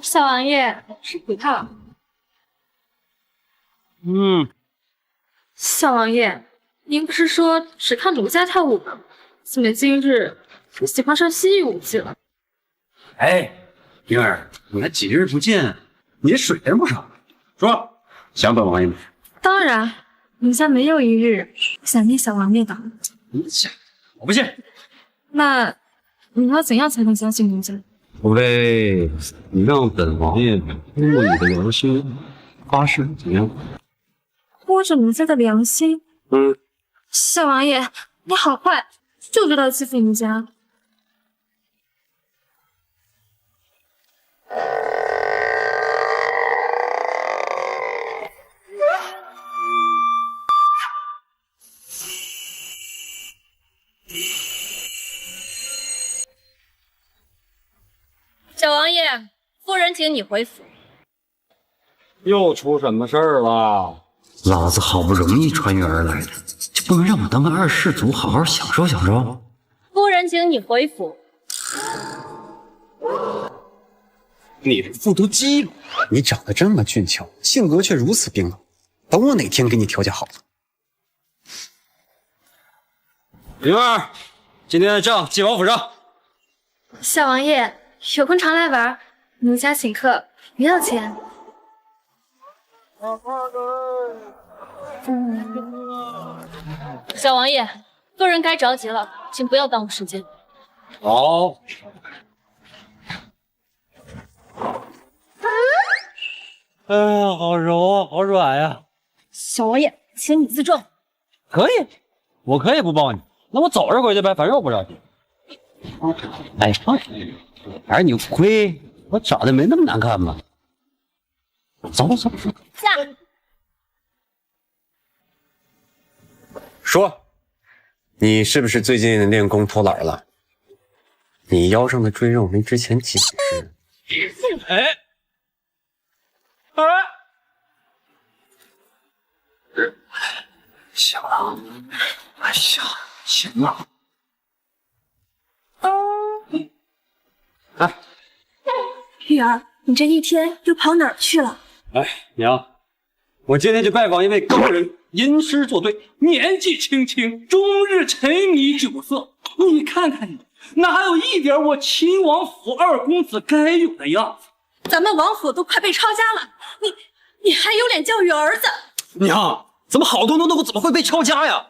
小王爷是葡萄。小王爷，您不是说只看奴家跳舞吗？怎么今日却喜欢上西域舞技了？哎，灵儿，你看几日不见，你这水灵不少。说，想本王爷吗？当然，奴家没有一日不想念小王爷的。我不信。那你要怎样才能相信奴家？除非你让本王爷摸你的良心发誓，怎么样？摸着奴家的良心？小王爷，你好坏，就知道欺负奴家。小王爷，夫人请你回府。又出什么事儿了？老子好不容易穿越而来的，就不能让我当个二世祖好好享受享受？夫人请你回府。你这腹都激了！你长得这么俊俏，性格却如此冰冷，等我哪天给你调教好了。灵儿，今天的账记王府上。小王爷，有空常来玩，奴家请客，不要钱。小王爷，夫人该着急了，请不要耽误时间。好。哎呀，好柔啊，好软呀！小王爷，请你自重。可以，我可以不抱你。那我走着回去呗，反正我不着急。哎，还是你亏，我长得没那么难看吧？走吧，走吧。下。说，你是不是最近练功偷懒了？你腰上的赘肉没之前紧实。哎，行了，哎呀，行了。哎，玉儿，你这一天又跑哪儿去了？哎，娘，我今天去拜访一位高人，吟诗作对，年纪轻轻，终日沉迷酒色。你看看你，哪有一点我秦王府二公子该有的样子？咱们王府都快被抄家了，你还有脸教育儿子？娘，怎么好多东西怎么会被抄家呀？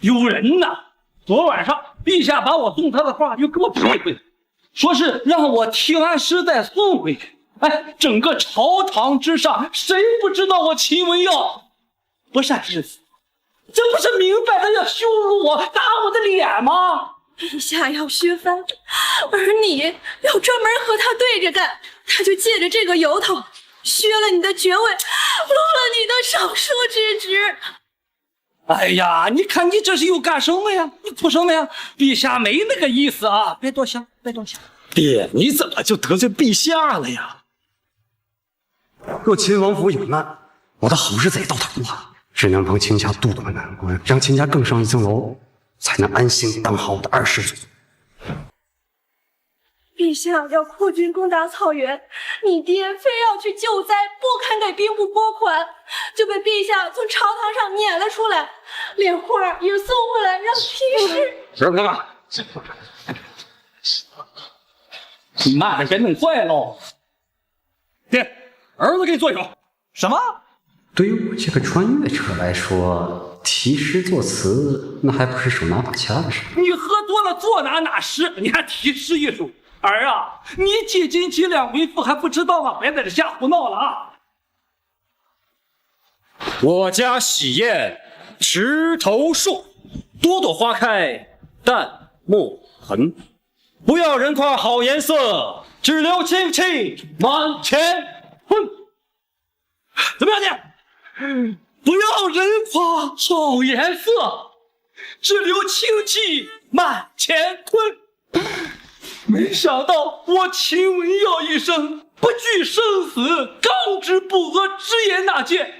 有人呐！昨晚上陛下把我送他的话又给我批回来，说是让我听完诗再送回去。哎，整个朝堂之上，谁不知道我秦文耀不善诗词？这不是明摆着要羞辱我、打我的脸吗？陛下要削藩，而你要专门和他对着干，他就借着这个由头削了你的爵位，落了你的尚书之职。哎呀，你看你这是又干什么呀？你哭什么呀？陛下没那个意思啊！别多想，别多想。爹，你怎么就得罪陛下了呀？若秦王府有难，我的好日子也到头了。只能帮秦家渡过难关，让秦家更上一层楼，才能安心当好我的二世祖。陛下要扩军攻打草原，你爹非要去救灾，不肯给兵部拨款，就被陛下从朝堂上撵了出来，连画也送回来让批示。是干嘛？你慢点，别弄坏喽。爹，儿子给你做一首。什么？对于我这个穿越者来说，题诗作词那还不是手拿把掐的事。你喝多了坐哪诗，你还题诗一首？儿啊，你几斤几两为父还不知道吗？别在这瞎胡闹了啊！我家喜宴池头树，朵朵花开淡墨痕。不要人夸好颜色，只留清气满乾坤。怎么样你？不要人夸好颜色，只留清气满乾坤。没想到我秦文耀一生不惧生死，刚直不阿，直言纳谏，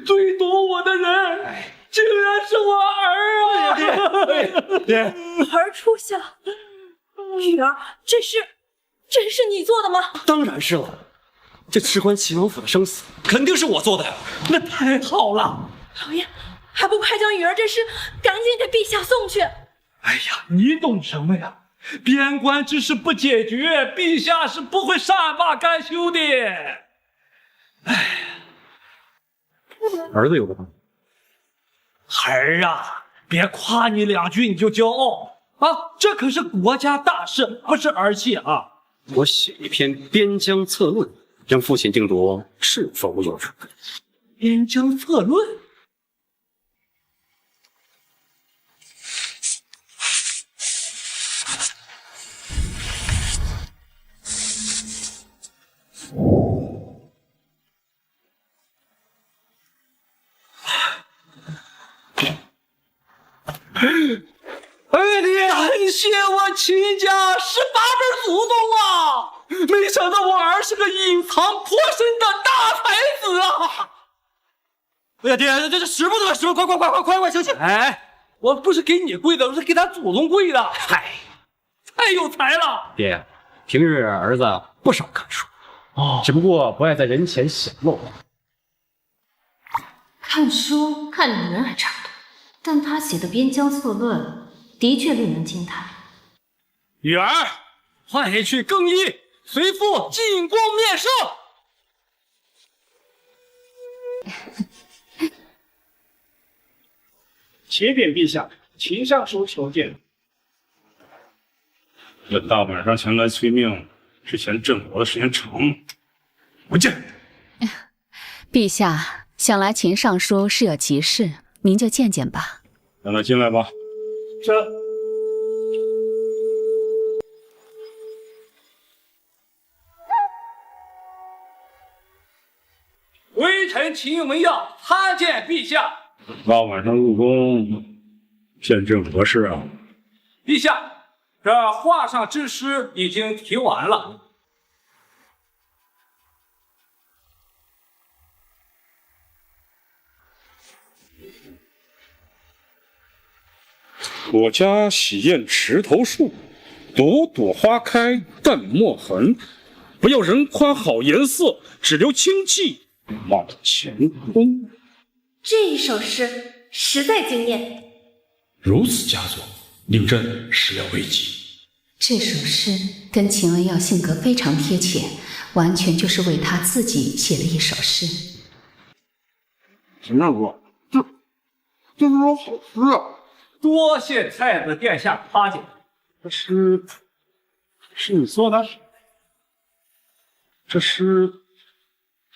最懂我的人竟然是我儿啊！爹，儿出孝，女儿这是真是你做的吗？当然是了，这事关齐王府的生死，肯定是我做的呀。那太好了！老爷，还不快将雨儿这尸赶紧给陛下送去！哎呀，你懂什么呀？边关之事不解决，陛下是不会善罢甘休的。儿子有个办法。孩儿啊，别夸你两句你就骄傲啊！这可是国家大事，不是儿戏啊！我写一篇边疆策论，让父亲定夺是否有成。边疆策论。哎，你很谢我秦家18辈祖宗啊！没想到我儿是个隐藏颇深的大才子啊！哎呀，爹，这时不对，时不快，醒醒！哎，我不是给你跪的，我是给他祖宗跪的。嗨，太有才了！爹，平日儿子不少看书，只不过不爱在人前显露。看书看女人还差不多，但他写的边疆策论的确令人惊叹。雨儿，快去更衣，随父进宫面圣。启禀陛下，秦尚书求见。这大晚上前来催命，之前朕我的时间长，不见。陛下，想来秦尚书是有急事，您就见见吧。让他进来吧。这微臣秦文耀参见陛下。大晚上入宫，见朕何事啊？陛下，这画上之诗已经题完了。我家喜宴池头树，朵朵花开淡墨痕。不要人夸好颜色，只留清气满乾坤。这一首诗实在惊艳。如此佳作，令朕始料未及。这首诗跟秦文耀性格非常贴切，完全就是为他自己写的一首诗。秦大哥，这是首好诗啊！多谢太子殿下夸奖。这诗是你做的？这诗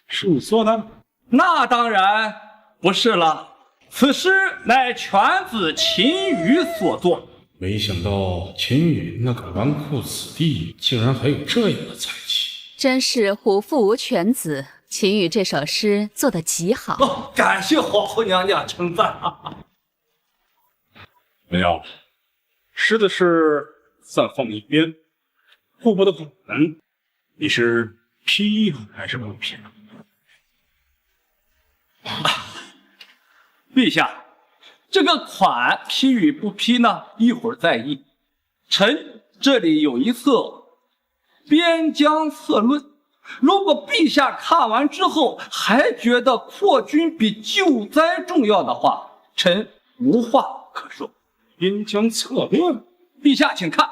是你做的？那当然不是了，此诗乃犬子秦羽所作。没想到秦羽那个纨绔子弟，竟然还有这样的才气。真是虎父无犬子，秦羽这首诗做得极好。哦，感谢皇后娘娘称赞啊！没有，诗的事暂放一边。户部的款，你是批还是不批？陛下，这个款批与不批呢，一会儿再议。臣这里有一册《边疆策论》，如果陛下看完之后还觉得扩军比救灾重要的话，臣无话可说。边疆策论，陛下请看。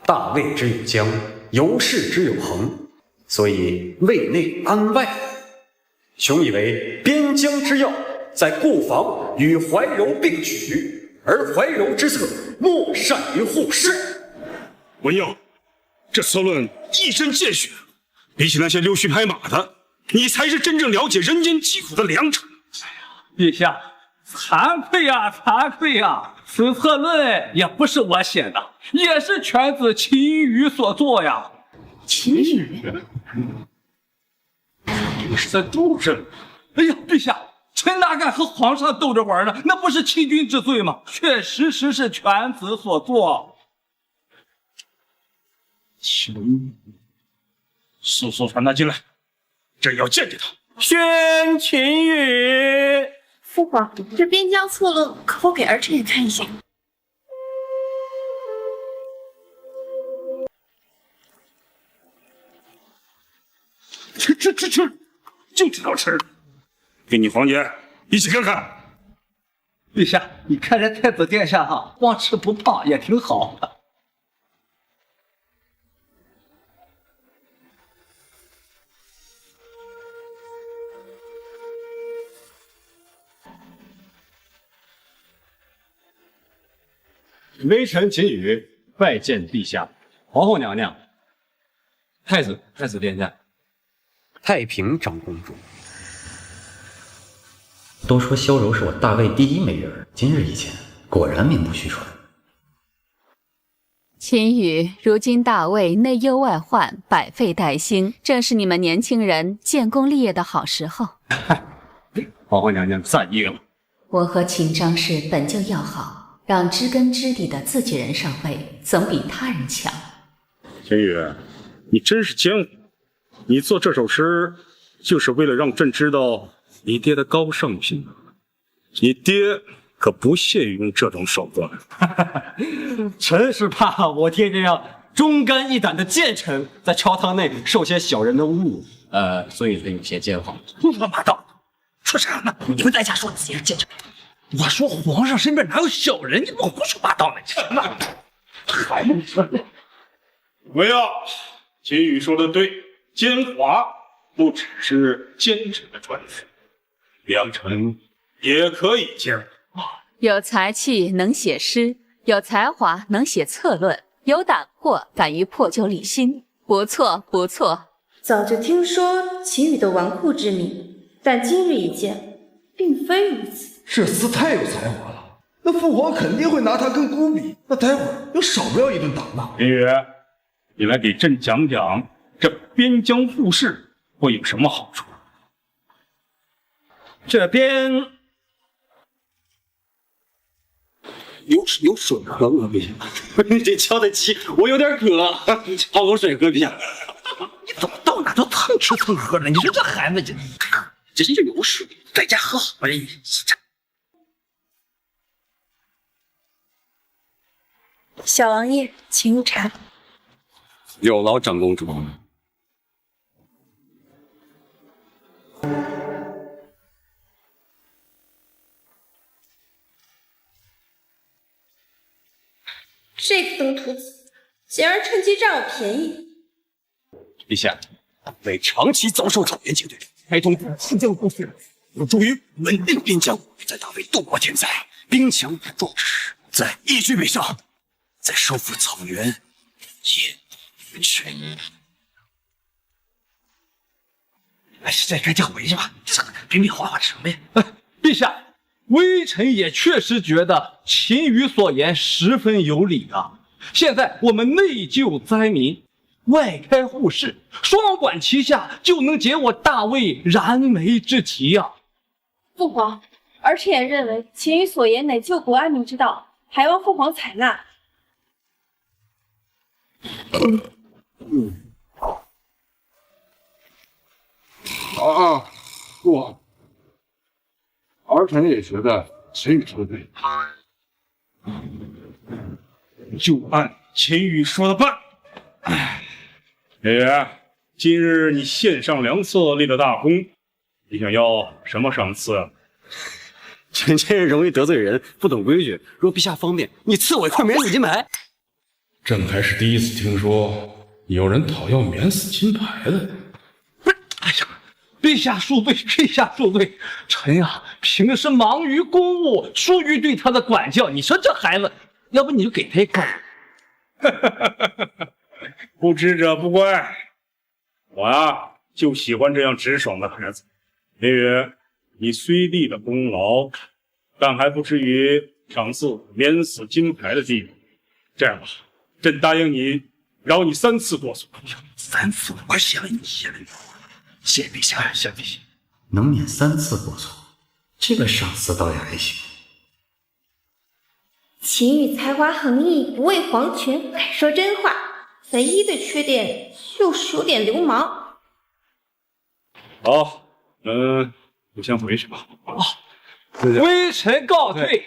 大魏之有疆，由是之有衡，所以魏内安外。雄以为边疆之要，在固防与怀柔并举，而怀柔之策莫善于护市。文耀，这策论一针见血，比起那些溜须拍马的，你才是真正了解人间疾苦的良臣。陛下，惭愧呀，惭愧呀！此策论也不是我写的，也是犬子秦羽所作呀。秦羽，你是在斗着？哎呀，陛下，臣哪敢和皇上斗着玩呢？那不是欺君之罪吗？确实是犬子所作。秦羽，速速传他进来，朕要见见他。宣秦羽。父皇，这边疆策论可否给儿臣也看一下？吃，就知道吃。跟你皇爷一起看看。陛下，你看这太子殿下哈，光吃不胖也挺好的。微臣秦羽拜见陛下，皇后娘娘，太子殿下。太平长公主。都说萧柔是我大魏第一美人，今日一见，果然名不虚传。秦羽，如今大魏内忧外患，百废待兴，正是你们年轻人建功立业的好时候。皇后娘娘赞誉了。我和秦张氏本就要好，让知根知底的自己人上位，总比他人强。秦羽，你真是奸猾！你做这首诗，就是为了让朕知道你爹的高尚品德。你爹可不屑于用这种手段。臣是怕我爹这样忠肝义胆的奸臣，在朝堂内受些小人的侮辱，所以才有些奸谎。胡说八道！说啥呢？你们在家说自己是奸臣。我说皇上身边哪有小人？你们胡说八道呢？什么？还不说？不要，秦羽说的对，奸猾不只是奸臣的专属，良臣也可以奸猾。有才气能写诗，有才华能写策论，有胆魄敢于破旧立新，不错不错。早就听说秦羽的纨绔之名，但今日一见，并非如此。这厮太有才华了，那父皇肯定会拿他跟孤比，那待会儿又少不了一顿打骂。秦羽，你来给朕讲讲这边疆赋事会有什么好处？这边有水喝吗？陛下，你这敲的急，我有点渴，泡口水喝，陛下。你怎么到哪都蹭吃蹭喝的？你说这孩子这是有水，在家喝好了。小王爷，请入茶。有劳长公主。这个登徒子竟然趁机占我便宜！陛下，为长期遭受草原警队开通新疆故事，有助于稳定边疆，在大魏度过天灾，兵强壮士在一举北上，在收复草原也去。哎，这赶紧回去吧，兵变花花什么呀？陛下，微臣也确实觉得秦羽所言十分有理啊。现在我们内救灾民，外开户市，双管齐下，就能解我大魏燃眉之急啊！父皇，儿臣也认为秦羽所言乃救国安民之道，还望父皇采纳。不，儿臣也觉得秦羽说的对，就按秦羽说的办。爷爷，今日你献上良策，立了大功，你想要什么赏赐？臣这人容易得罪人，不懂规矩。若陛下方便，你赐我一块免死金牌。朕还是第一次听说有人讨要免死金牌的。哎呀，陛下恕罪，陛下恕罪，臣呀，平时忙于公务，疏于对他的管教。你说这孩子，要不你就给他一块。不知者不怪，我呀就喜欢这样直爽的孩子。林宇，你虽立了功劳，但还不至于赏赐免死金牌的地步。这样吧，朕答应你，饶你3次过错。3次，快写了，你写了。谢陛下，谢陛下。能免3次过错，这个赏赐倒也还行。秦羽才华横溢，不畏皇权，敢说真话。唯一的缺点就是有点流氓。好，就先回去吧。微臣告退。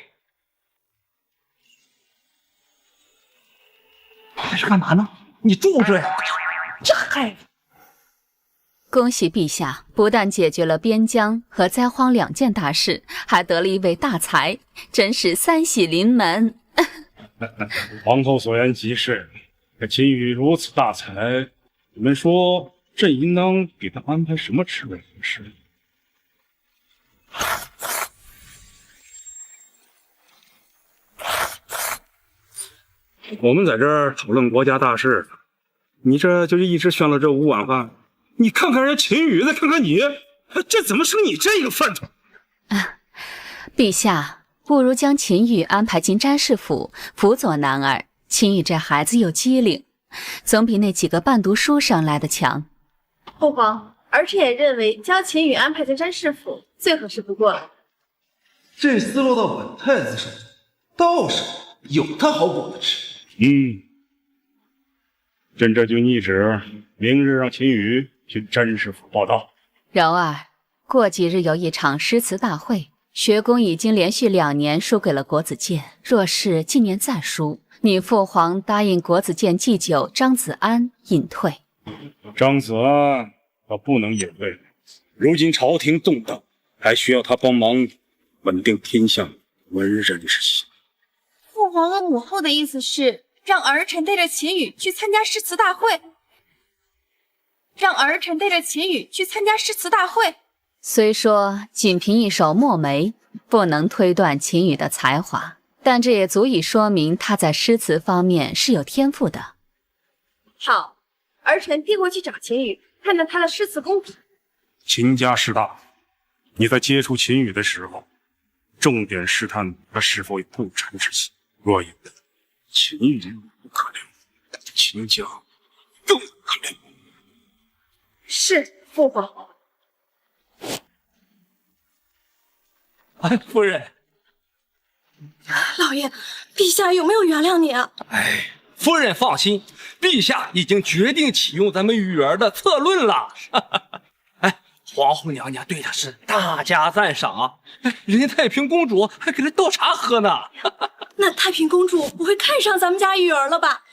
这是干嘛呢？你住着呀！这孩子。恭喜陛下，不但解决了边疆和灾荒2件大事，还得了一位大才，真是三喜临门。皇后所言极是，这秦羽如此大才，你们说朕应当给他安排什么职位合适？我们在这儿讨论国家大事，你这就一直选了这5碗饭。你看看人家秦羽，再看看你，这怎么成你这个饭桶？陛下，不如将秦羽安排进詹事府，辅佐男儿。秦羽这孩子又机灵，总比那几个伴读书生来的强。父皇，儿臣也认为将秦羽安排进詹事府最合适不过了。这思路到本太子手中，到手有他好果子吃。朕这就拟旨，明日让秦羽去詹事府报道。柔儿，过几日有一场诗词大会，学宫已经连续2年输给了国子监，若是今年再输，你父皇答应国子监祭酒张子安隐退。张子安他不能隐退，如今朝廷动荡，还需要他帮忙稳定天下文人之心。父皇和母后的意思是让儿臣带着秦羽去参加诗词大会。虽说仅凭一首墨梅不能推断秦羽的才华，但这也足以说明他在诗词方面是有天赋的。好，儿臣必过去找秦羽，看看他的诗词功底。秦家势大，你在接触秦羽的时候，重点试探他是否有不臣之心。若有，秦羽不可留，秦家更不可留。是，父皇。哎，夫人，老爷，陛下有没有原谅你啊？哎，夫人放心，陛下已经决定启用咱们羽儿的策论了。哎，皇后娘娘对她是大加赞赏啊！哎，人家太平公主还给她倒茶喝呢。那太平公主不会看上咱们家羽儿了吧？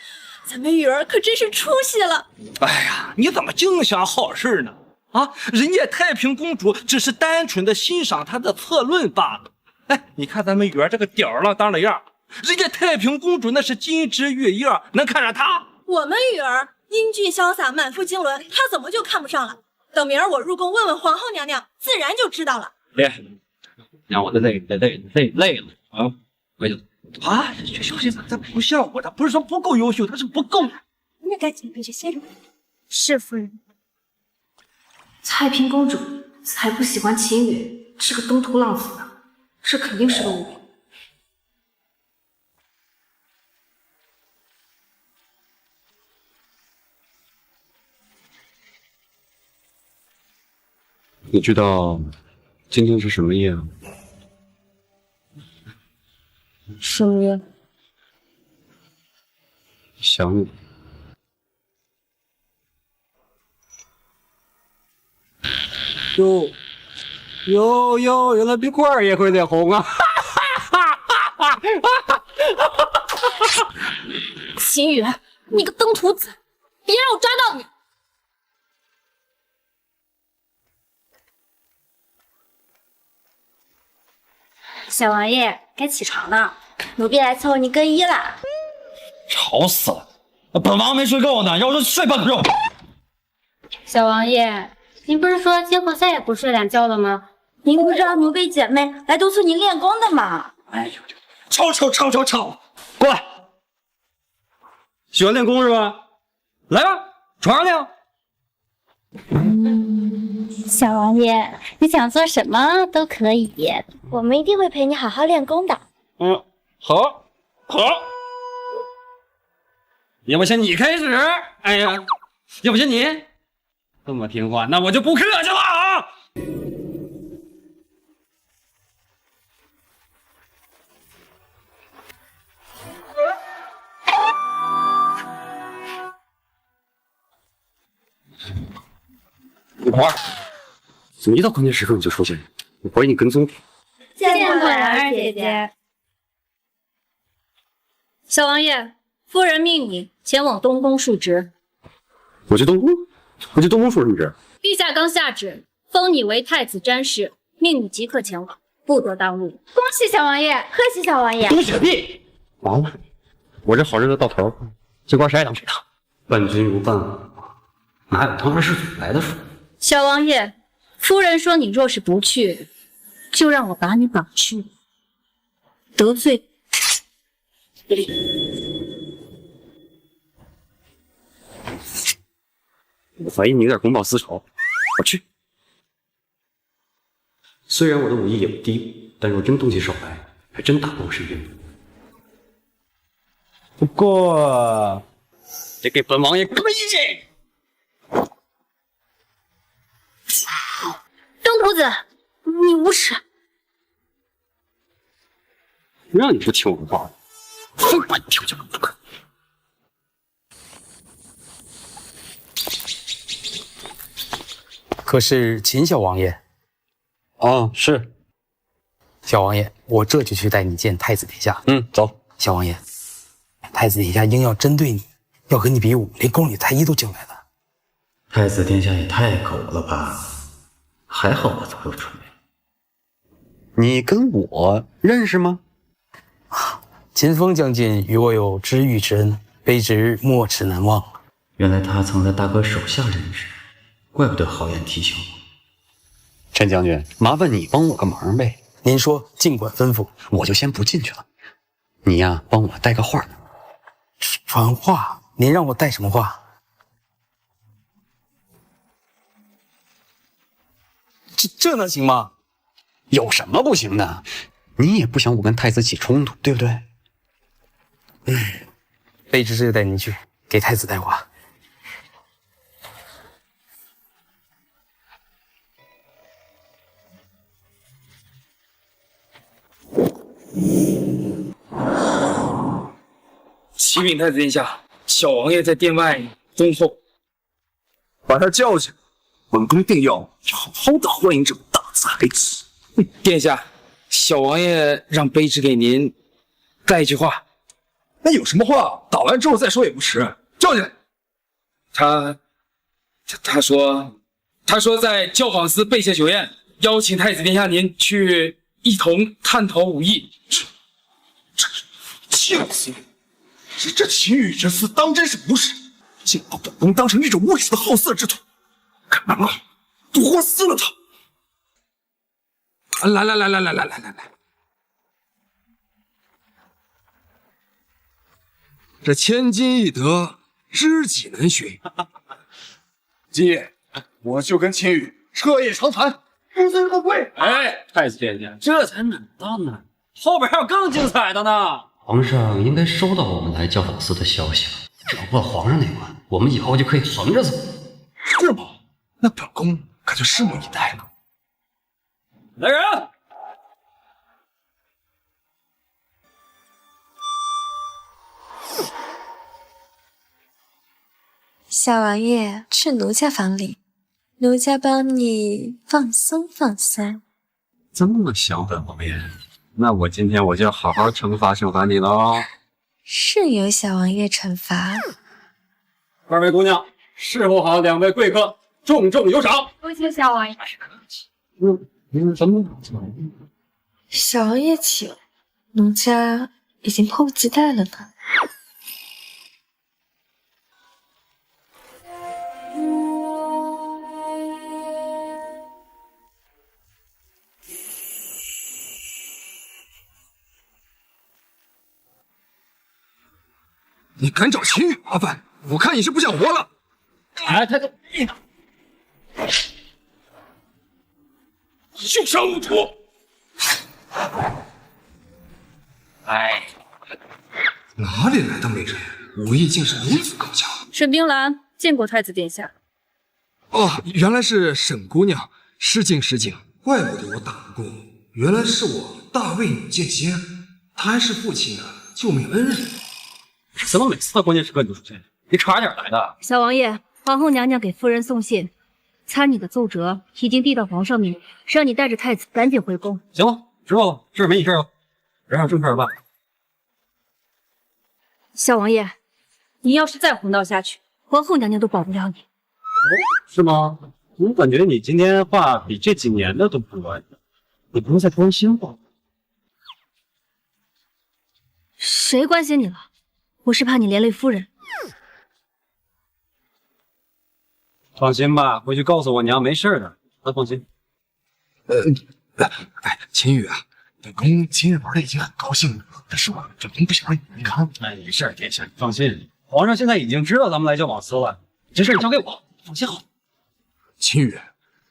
咱们羽儿可真是出息了。哎呀，你怎么净想好事呢？啊，人家太平公主只是单纯的欣赏她的策论罢了。哎，你看咱们羽儿这个吊儿郎当的样，人家太平公主那是金枝玉叶，能看上她？我们羽儿英俊潇洒，满腹经纶，她怎么就看不上了？等明儿我入宫问问皇后娘娘，自然就知道了。让我累了啊！回去。啊，这小心他不像我，他不是说不够优秀，他是不够。那赶紧回去歇着。是夫人。太平公主才不喜欢秦羽这个东土浪子呢，这肯定是个误会。你知道今天是什么夜啊？什么呀？想你。原来冰块也会脸红啊！秦羽，你个登徒子，别让我抓到你！小王爷，该起床了，奴婢来伺候你更衣啦。吵死了！本王没睡够呢，要是睡半个。小王爷，您不是说今后再也不睡懒觉了吗？您不知道奴婢姐妹来督促您练功的吗？哎呦，吵！过来！喜欢练功是吧？来吧，床上练。小王爷，你想做什么都可以，我们一定会陪你好好练功的。好。要不先你开始？哎呀，要不先你这么听话，那我就不客气了啊！花儿，怎么一到关键时刻你就出现？我怀疑你跟踪。见过然儿姐姐。小王爷，夫人命你前往东宫述职。我去东宫？我去东宫说什么职？陛下刚下旨，封你为太子詹事，命你即刻前往，不得耽误。恭喜小王爷，贺喜小王爷！恭喜个屁！完了，我这好日子到头了，这官谁当谁当？伴君如伴虎，哪有当二世祖来的说？小王爷，夫人说你若是不去，就让我把你绑去，得罪。我怀疑你有点公报私仇，我去。虽然我的武艺也不低，但若真动起手来，还真打不过身边人。不过，得给本王爷个意见。东徒子，你无耻！让你不听我的话，非把你调教不可。可是秦小王爷，是小王爷，我这就去带你见太子殿下。走。小王爷，太子殿下硬要针对你，要和你比武，连宫里太医都叫来了。太子殿下也太狗了吧！还好我早有准备。你跟我认识吗？秦风将军与我有知遇之恩，卑职没齿难忘。原来他曾在大哥手下任职，怪不得好言提醒我。陈将军，麻烦你帮我个忙呗。您说，尽管吩咐。我就先不进去了。你呀，帮我带个话。传话？您让我带什么话？这能行吗？有什么不行的？你也不想我跟太子起冲突，对不对？卑职这就带您去给太子带话。启禀太子殿下，小王爷在殿外恭候。把他叫进来，本宫定要好好的欢迎这位大才子。殿下，小王爷让卑职给您带一句话。那有什么话，打完之后再说也不迟。叫进来。他说在教坊司备下酒宴，邀请太子殿下您去一同探讨武艺。这这秦羽之词当真是不是，竟把本宫当成一种猥琐好色之徒，看本宫不活撕了他！来，这千金易得，知己难寻。今夜我就跟秦羽彻夜长谈，不醉不归。哎，太子殿下，这才哪到呢？后边还有更精彩的呢。皇上应该收到我们来教坊司的消息了，只要过皇上那关，我们以后就可以横着走。是吗？那本宫可就拭目以待了。来人！小王爷，去奴家房里，奴家帮你放松放松。这么想本王爷，那我今天就要好好惩罚你喽。是由小王爷惩罚。二位姑娘，侍候好两位贵客，重重有赏。恭喜小王爷。什么？小王爷请，奴家已经迫不及待了呢。你敢找秦羽麻烦，我看你是不想活了！哎，他休伤无主！哎，哪里来的美人，武艺竟是如此高强？沈冰兰见过太子殿下。哦，原来是沈姑娘，失敬。怪不得我打不过你，原来是我大为你剑仙，他还是父亲的救命恩人。怎么每次到关键时刻你就出现？你差点来的。小王爷，皇后娘娘给夫人送信，参你的奏折已经递到皇上面，让你带着太子赶紧回宫。行了，知道了，这事没你事了，人上正事办。小王爷，你要是再胡闹下去，皇后娘娘都保不了你。是吗？我感觉你今天话比这几年的都不乱，你不是在关心我？谁关心你了？我是怕你连累夫人。放心吧，回去告诉我娘没事的，她放心。秦羽啊，本宫今日玩的已经很高兴了，但是本宫不想让你难堪。哎，没事，殿下，你放心，皇上现在已经知道咱们来叫往司了，这事交给我，放心好。秦羽，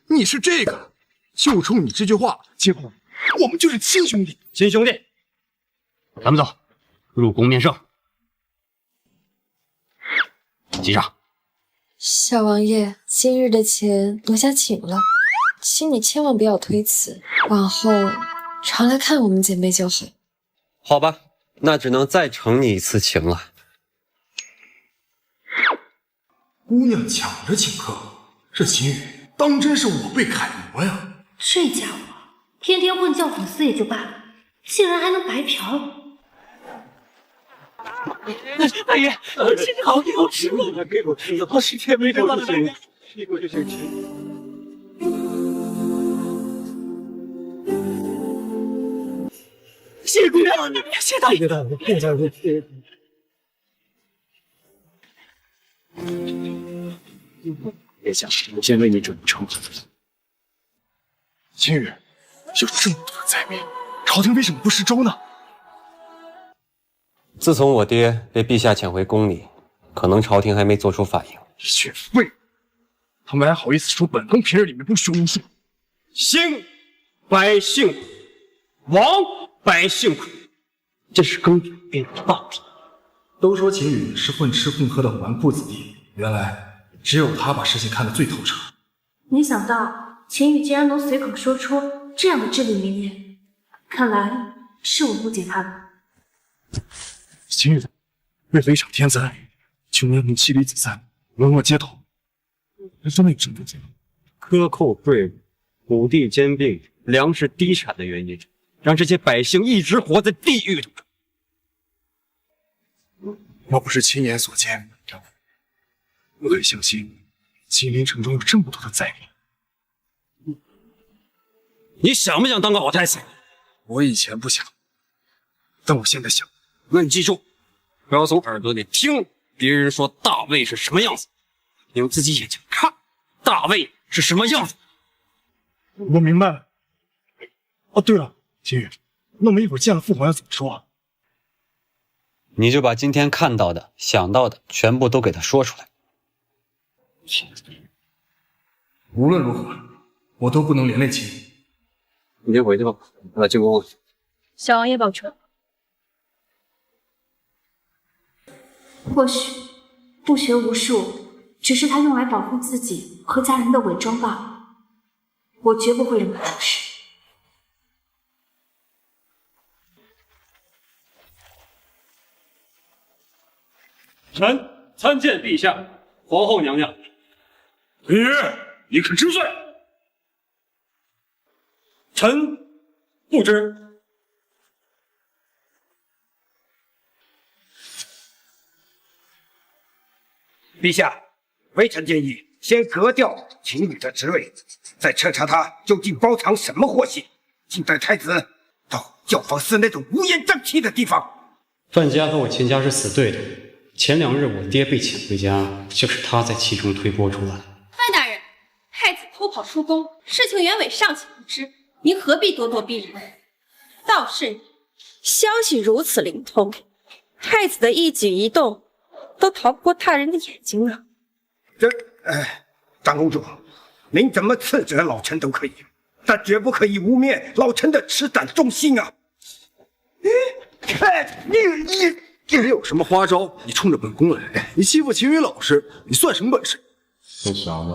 你是这个，就冲你这句话，结果我们就是亲兄弟。亲兄弟，咱们走，入宫面圣。记上。小王爷，今日的钱奴家请了，请你千万不要推辞，往后常来看我们姐妹就好。好吧，那只能再承你一次情了。姑娘抢着请客，这秦羽当真是我辈楷模呀！这家伙天天混教辅司也就罢了，竟然还能白嫖。大爷，今天好给我吃了，给我吃了，好10天没吃了，大爷，给我就是吃。谢姑娘，谢大爷，谢大爷。殿下，我先为你准备惩罚。秦羽，有这么多人在面，朝廷为什么不施粥呢？自从我爹被陛下遣回宫里，可能朝廷还没做出反应。一群废物，他们还好意思说本宫平日里面不学无术？兴百姓苦，亡百姓苦，这是根本变的道理。都说秦羽是混吃混喝的纨绔子弟，原来只有他把事情看得最透彻。没想到秦羽竟然能随口说出这样的至理名言，看来是我误解他了。秦羽为了一场天灾，穷年妻离子散，沦落街头，真的有这么多罪吗？克扣税务，土地兼并，粮食低产的原因，让这些百姓一直活在地狱中。要不是亲眼所见，不敢相信金陵城中有这么多的灾民。你想不想当个好太子？我以前不想，但我现在想。那你记住，不要从耳朵里听别人说大魏是什么样子，你用自己眼睛看大魏是什么样子。我明白了。哦，对了，秦羽，那我们一会儿见了父皇要怎么说啊？你就把今天看到的、想到的全部都给他说出来。无论如何，我都不能连累秦羽。你先回去吧，我来进宫了。小王爷保重。或许不学无术只是他用来保护自己和家人的伪装罢了，我绝不会让他出事。臣参见陛下、皇后娘娘。秦羽，你肯知罪？臣不知。陛下，微臣建议先革掉秦羽的职位，再彻查他究竟包藏什么祸心，竟带太子到教坊司那种乌烟瘴气的地方。范家和我秦家是死对头，前2日我爹被遣回家，就是他在其中推波助澜。范大人，太子偷跑出宫，事情原委尚且不知，您何必咄咄逼人？倒是你，消息如此灵通，太子的一举一动都逃不过他人的眼睛了。长公主，您怎么斥责老臣都可以，但绝不可以污蔑老臣的赤胆忠心啊！你有什么花招？你冲着本宫来，你欺负秦羽老师，你算什么本事？这小子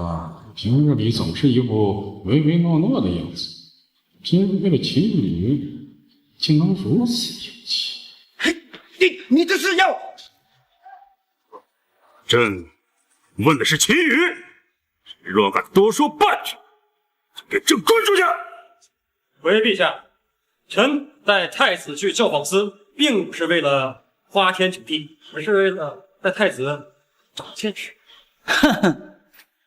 平日里总是一副唯唯诺诺的样子，今日为了秦羽，竟能如此硬气。你这是要？朕问的是秦羽，谁若敢多说半句，就给朕滚出去！回陛下，臣带太子去教坊司，并不是为了花天酒地，而是为了带太子长见识。哼哼，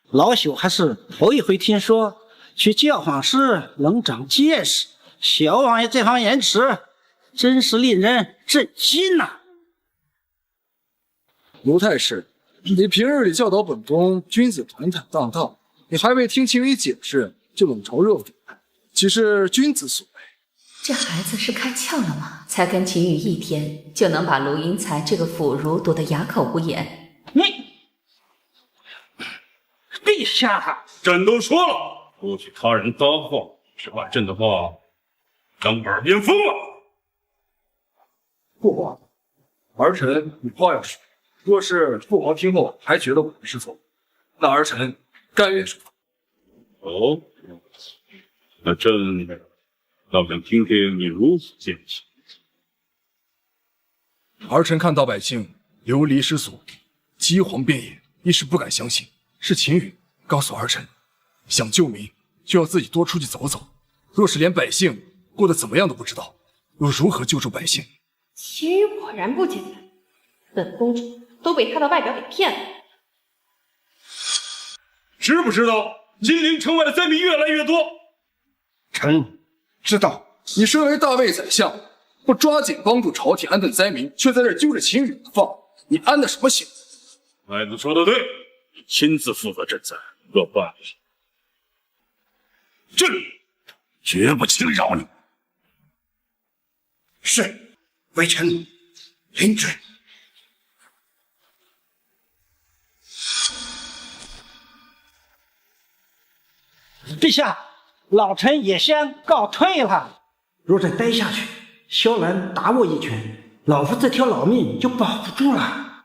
老朽还是头一回听说去教坊时能长见识。小王爷这番言辞，真是令人震惊呐！卢太师，你平日里教导本宫君子坦坦荡荡，你还未听秦羽解释就冷嘲热讽，岂是君子所为？这孩子是开窍了吗？才跟秦羽一天，就能把卢英才这个腐儒躲得哑口无言。陛下，朕都说了，不许他人搭话，是外朕的话让耳边风了。父皇，儿臣有话要说。若是父皇听后还觉得我们是错，那儿臣甘愿受罚。哦，那朕倒想听听你如何见解。儿臣看到百姓流离失所，饥荒遍野，一时不敢相信是秦羽告诉儿臣，想救民就要自己多出去走走。若是连百姓过得怎么样都不知道，又如何救助百姓？秦羽果然不简单，本公主都被他的外表给骗了。知不知道金陵城外的灾民越来越多？臣知道。你身为大魏宰相，不抓紧帮助朝廷安顿灾民，却在这揪着秦羽不放，你安的什么心？太子说的对，你亲自负责赈灾，若办理，朕绝不轻饶你。是，微臣领旨。陛下，老臣也先告退了。若再待下去，萧兰打我一拳，老夫这条老命就保不住了。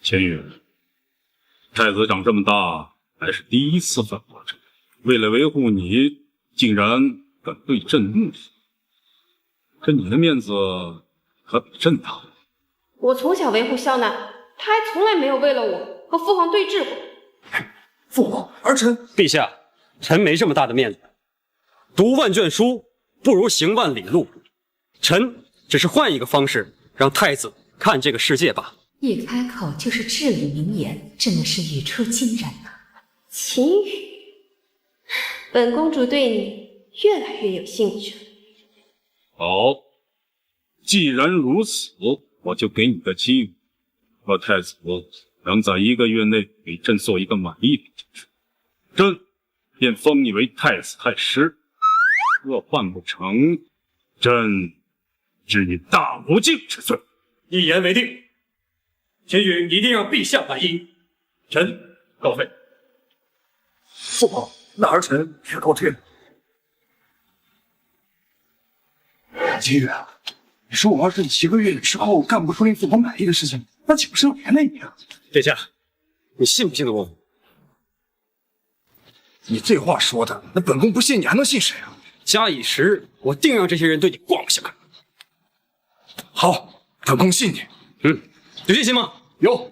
秦羽，太子长这么大，还是第一次反驳朕。为了维护你，竟然敢对朕怒吼，这你的面子可比朕大。我从小维护萧楠，他还从来没有为了我和父皇对峙过。父皇，儿臣陛下，臣没这么大的面子。读万卷书不如行万里路，臣只是换一个方式让太子看这个世界罢了。一开口就是至理名言，真的是语出惊人呐！秦羽，本公主对你越来越有兴趣了。好，既然如此，我就给你个机会，若太子能在1个月内给朕做一个满意的解释，朕便封你为太子太师。若办不成，朕治你大不敬之罪。一言为定，秦羽一定让陛下满意。臣告废。父皇，那儿臣也告退了。秦羽，你说我要是1个月之后干不出令父皇满意的事情，那岂不是要连累你啊？殿下，你信不信得过我？你这话说的，那本宫不信你还能信谁啊？假以时日，我定让这些人对你刮目相看。好，本宫信你。有信心吗？有，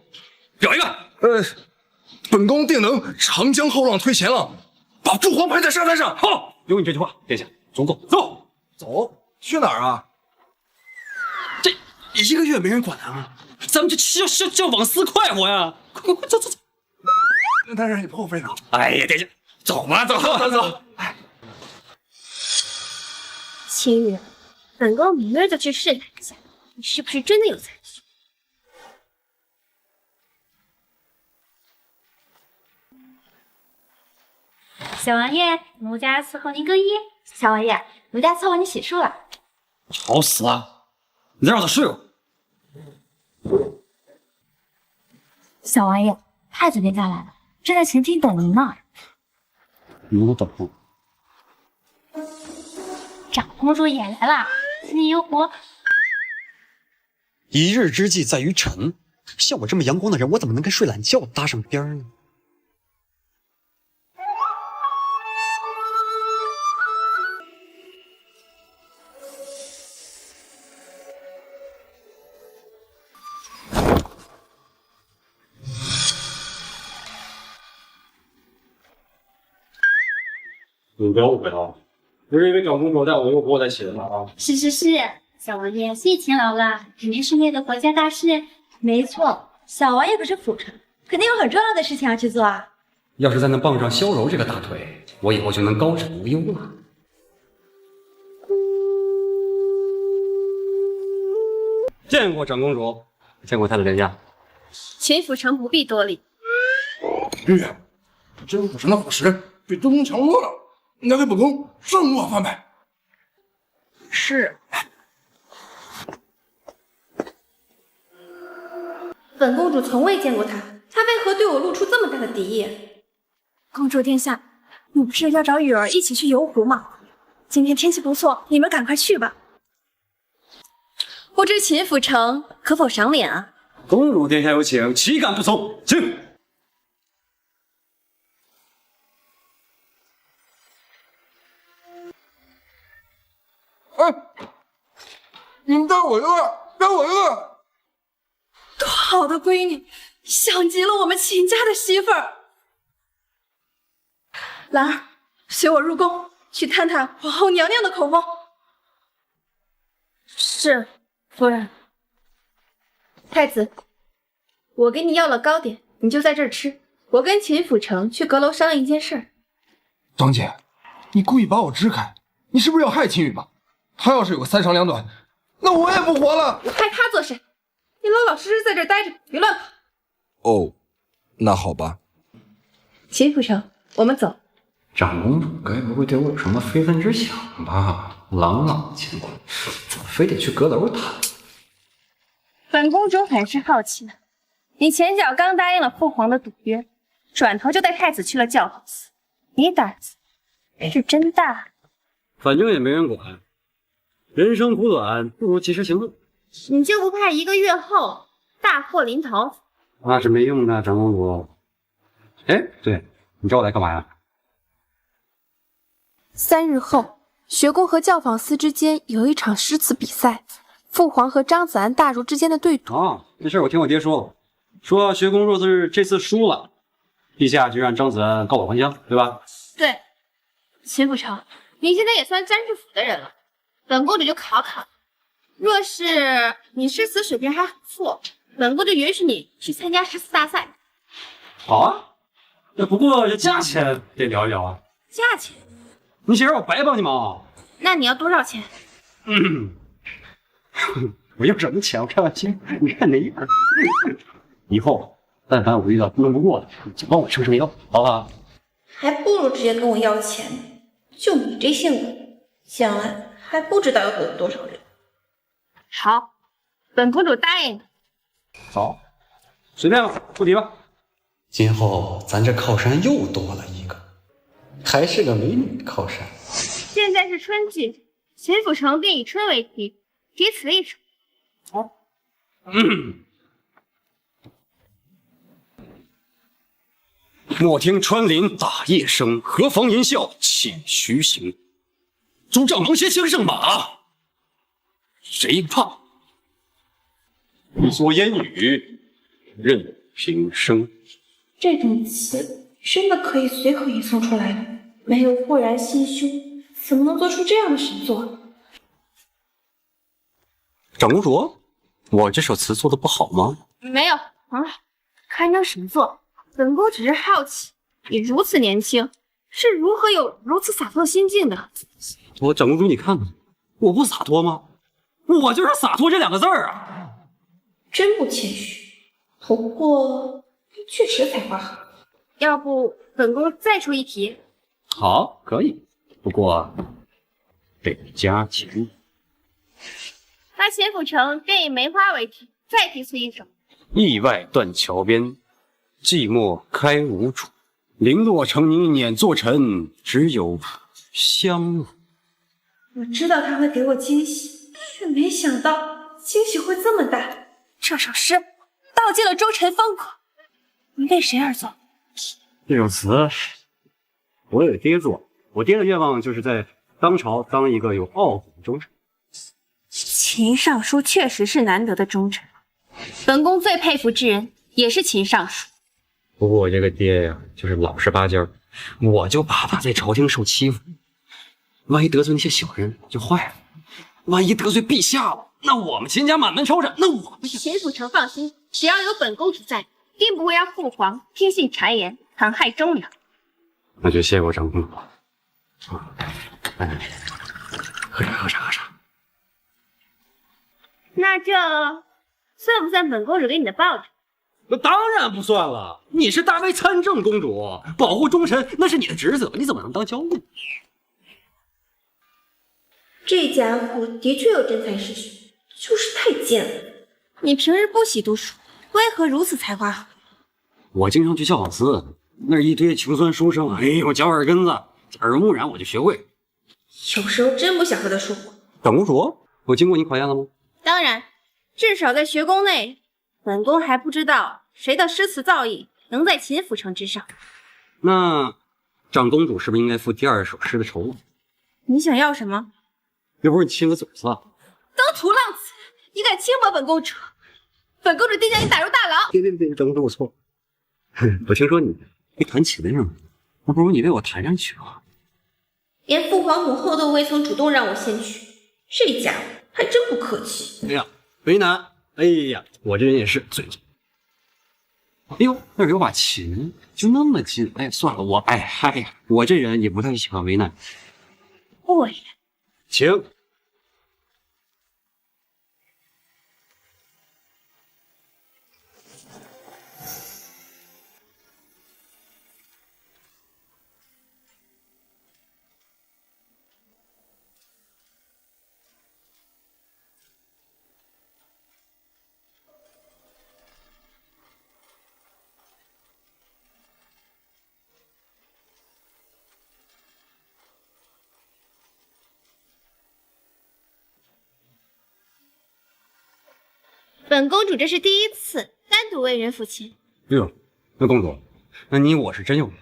表一个。本宫定能长江后浪推前浪，把父皇拍在沙滩上。好，有你这句话，殿下，总走。走，去哪儿啊？这1个月没人管啊，咱们这要往死快活呀！快走。那当然也不后悔了。哎呀，殿下，走吧，走。秦羽，本宫明儿就去试探一下，你是不是真的有才学。小王爷，奴家伺候您更衣。小王爷，奴家伺候你洗漱了。吵死了！你再让他睡会儿。小王爷，太子殿下来了，正在前厅等您呢。奴等。长公主也来了，你有火。一日之计在于晨，像我这么阳光的人，我怎么能跟睡懒觉搭上边呢？你不要误会啊，不是因为长公主带我又和我在一起的啊。是，小王爷最勤劳了，肯定是为了国家大事。没错，小王爷可是辅臣，肯定有很重要的事情要去做啊。要是再能傍上萧柔这个大腿，我以后就能高枕无忧了。见过长公主，见过太子殿下。秦府城不必多礼。玉，真府城的伙食比东宫强多了，应该给本宫上午晚饭呗。是。本公主从未见过他，他为何对我露出这么大的敌意？公主殿下，你不是要找雨儿一起去游湖吗？今天天气不错，你们赶快去吧。不知秦府城可否赏脸啊？公主殿下有请，岂敢不从？请。你们带我一个，带我一个！多好的闺女，像极了我们秦家的媳妇儿。兰儿，随我入宫，去探探皇后娘娘的口风。是，夫人。太子，我给你要了糕点，你就在这儿吃。我跟秦府城去阁楼商量一件事。张姐，你故意把我支开，你是不是要害秦羽吧？他要是有个3长2短，那我也不活了。我害他做甚？你老老实实在这儿待着，别乱跑。哦，那好吧。秦府城，我们走。长公主该不会对我有什么非分之想吧？朗朗乾坤，怎么非得去阁楼谈？本公主很是好奇，你前脚刚答应了父皇的赌约，转头就带太子去了教皇寺，你胆子是真大。反正也没人管，人生苦短，不如及时行乐。你就不怕1个月后大祸临头？那是没用的，长公主。哎，对，你找我来干嘛呀3日后，学宫和教坊司之间有一场诗词比赛，父皇和张子安大儒之间的对赌。啊，这事儿我听我爹说了，说学宫若是这次输了，陛下就让张子安告我还乡，对吧？对，秦府城，你现在也算沾着府的人了，本公主就考考你，若是你诗词水平还很错，本公主允许你去参加诗词大赛。好啊，那不过这价钱得聊一聊啊。价钱？你想让我白帮你忙？那你要多少钱？我要什么钱？我开玩笑，你看那样。以后但凡我遇到弄不过的，你就帮我撑撑腰，好不好？还不如直接跟我要钱呢。就你这性格，将来还不知道要得罪多少人。好，本公主答应。好，随便吧，出题吧。今后咱这靠山又多了一个，还是个美女靠山。现在是春季，秦府城便以春为题，题此一首。莫听穿林打叶声，何妨吟啸且徐行。诸丈芒鞋轻胜马，谁怕？一蓑烟雨任平生。这种词真的可以随口吟诵出来的，没有豁然心胸，怎么能做出这样的神作？长公主，我这首词做的不好吗？没有，很好，堪称神作。本宫只是好奇，你如此年轻，是如何有如此洒脱心境的？长公主，你看看，我不洒脱吗？我就是洒脱这2个字儿啊！真不谦虚，不过确实才华好。要不本宫再出一题？好，可以，不过得加钱。那秦府城便以梅花为题，再题词一首。驿外断桥边，寂寞开无主。零落成泥碾作尘，只有香露。我知道他会给我惊喜，却没想到惊喜会这么大。这首诗道尽了忠臣风骨，为谁而作？这首词我给爹做，我爹的愿望就是在当朝当一个有傲骨的忠臣。秦尚书确实是难得的忠臣，本宫最佩服之人也是秦尚书。不过我这个爹呀，就是老实巴交，我就怕他在朝廷受欺负，万一得罪那些小人就坏了，万一得罪陛下了，那我们秦家满门抄斩，那我们秦府城放心，只要有本公主在，定不会让父皇听信谗言，残害忠良。那就谢过长公主。哎，喝茶喝茶喝茶。那这算不算本公主给你的报酬？那当然不算了，你是大魏参政公主，保护忠臣那是你的职责，你怎么能当娇女？这家伙的确有真才实学，就是太贱了。你平日不喜读书，为何如此才华？我经常去教坊司，那一堆穷酸书生，哎呦，脚耳根子，耳濡目染，我就学会。有时候真不想和他说话。长公主，我经过你考验了吗？当然，至少在学宫内，本宫还不知道谁的诗词造诣能在秦府城之上。那长公主是不是应该负第二首诗的酬劳？你想要什么？又不是你亲个嘴子。当土浪子，你敢轻薄本公主？本公主定将你打入大牢。别，长公主，我错。我听说你会弹琴的是吗？那不如你为我弹上去吧。连父皇母后都未曾主动让我先去，这家伙还真不客气。哎呀，为难。哎呀，我这人也是嘴。哎呦，那儿有把琴，就那么近。哎，算了，我这人也不太喜欢为难。我也。请。本公主这是第一次单独为人抚琴。哎呦，那公主，那我是真有缘，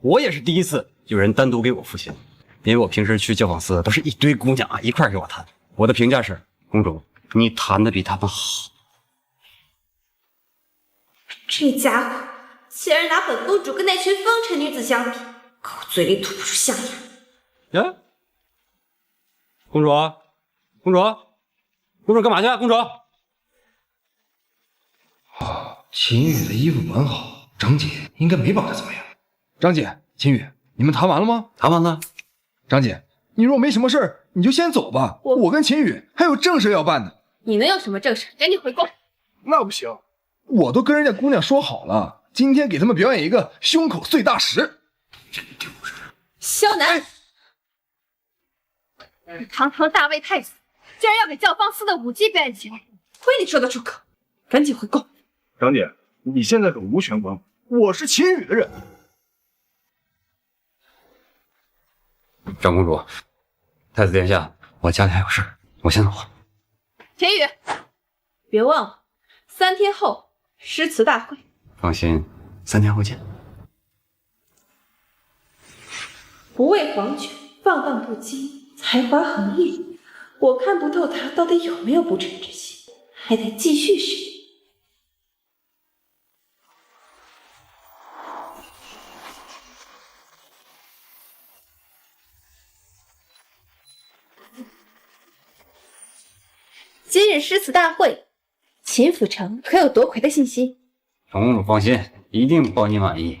我也是第一次有人单独给我抚琴，因为我平时去教坊司都是一堆姑娘一块给我弹。我的评价是，公主你弹的比他们好。这家伙竟然拿本公主跟那群风尘女子相比，可我嘴里吐不出象牙。呀，公主，干嘛去啊？公主。秦羽的衣服管好，张姐应该没绑得怎么样。张姐，秦羽，你们谈完了吗？谈完了。张姐，你若没什么事儿，你就先走吧。我跟秦羽还有正事要办呢。你能有什么正事？赶紧回宫。那不行，我都跟人家姑娘说好了，今天给他们表演一个胸口碎大石。真丢人！萧楠，你堂堂大魏太子，居然要给教坊司的舞姬表演节目，亏你说得出口！赶紧回宫。张姐，你现在可无权管我，我是秦羽的人。长公主，太子殿下，我家里还有事，我先走了。秦羽，别忘了3天后诗词大会。放心，3天后见。不畏皇权，放荡不羁，才华横溢，我看不透他到底有没有不臣之心，还得继续试验。今日诗词大会，秦府城可有夺魁的信息？长公主放心，一定包你满意。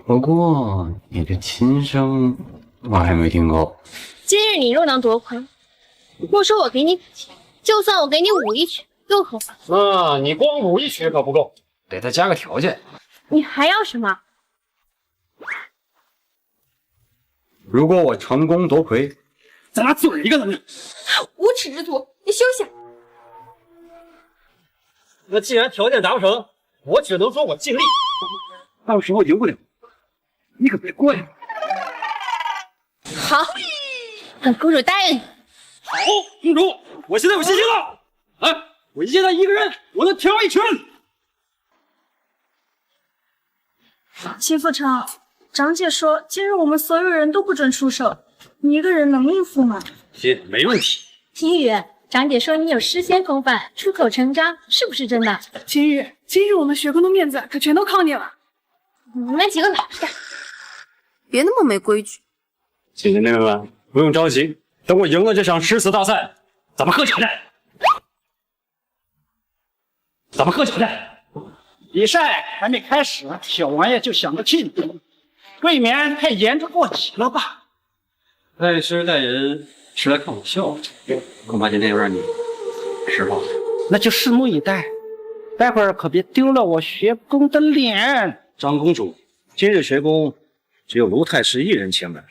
不过你这琴声我还没听够。今日你若能夺魁，莫说我给你补钱，就算我给你舞一曲，又何妨？那你光舞一曲可不够，得再加个条件。你还要什么？如果我成功夺魁，咱俩嘴一个怎么样？无耻之徒，你休想！那既然条件达不成，我只能说我尽力。到时候赢不了，你可别怪我。好，本公主答应你。好，公主，我现在有信心了。哎，我现在一个人，我能挑一拳。秦府城，长姐说今日我们所有人都不准出手，你一个人能应付吗？行，没问题。秦羽，长姐说你有诗仙风范，出口成章，是不是真的？秦羽，今日我们学宫的面子可全都靠你了。你们几个哪去？别那么没规矩。姐姐妹妹们，不用着急，等我赢了这场诗词大赛，咱们喝酒去。比赛还没开始，小王爷就想着庆祝，未免太言之过急了吧？带师带人是来看我笑的，恐怕今天又让你失望了。那就拭目以待，待会儿可别丢了我学宫的脸。长公主，今日学宫只有卢太师一人前来，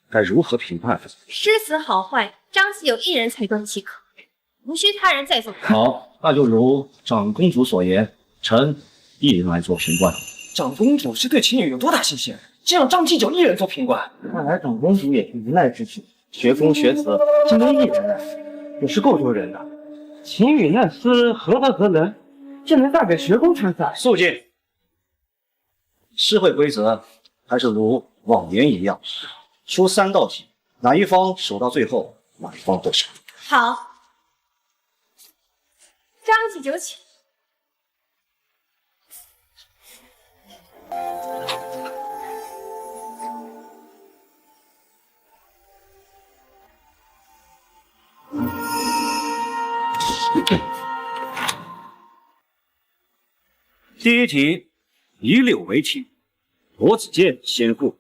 该如何评判？诗词好坏，张继有一人裁断即可，无需他人再做。好，那就如长公主所言，臣一人来做评判。长公主是对秦羽有多大信心，竟让张继九一人做评官？看来长公主也是无奈之举，学宫学子竟能一人来，也是够丢人的。秦羽那厮何德何能，竟能代表学宫参赛？肃静！诗会规则还是如往年一样，出3道题，哪一方守到最后，哪一方获胜。好，张继九请。第一题，以柳为题，罗子健先赋。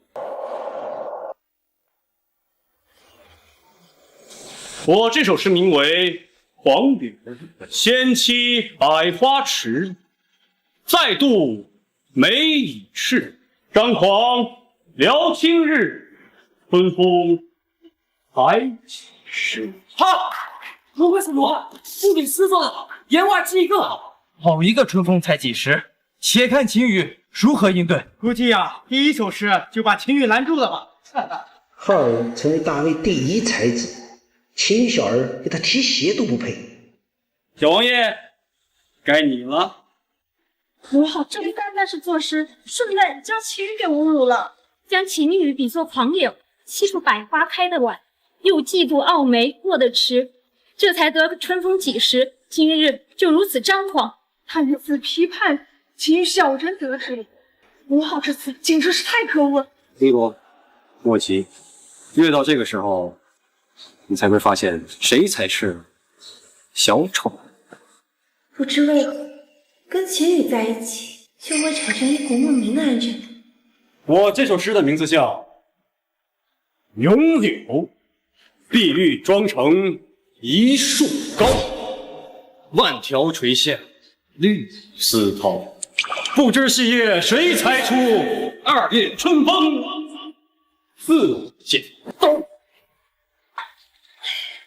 我这首诗名为《黄柳》，先期百花池，再度梅已逝。张狂聊清日，春风还几时？好，如会怎么？不比诗做得好，言外之意更好。好一个春风才几时！且看秦羽如何应对。估计啊，第一首诗就把秦羽拦住了吧。浩儿成为大魏第一才子，秦小儿给他提鞋都不配。小王爷，该你了。母后这不单单是作诗，顺带将秦羽给侮辱了，将秦羽比作黄柳，欺负百花开得晚，又嫉妒傲梅过得迟，这才得春风几时。今日就如此张狂，他如此批判秦羽小人得志，母后这次简直是太可恶了。林国，莫急，越到这个时候，你才会发现谁才是小丑。不知为何，跟秦羽在一起就会产生一股莫名的安全感。我这首诗的名字叫《咏柳》，碧玉妆成一树高，万条垂线绿丝绦。不知细叶谁裁出，2月春风似剪刀。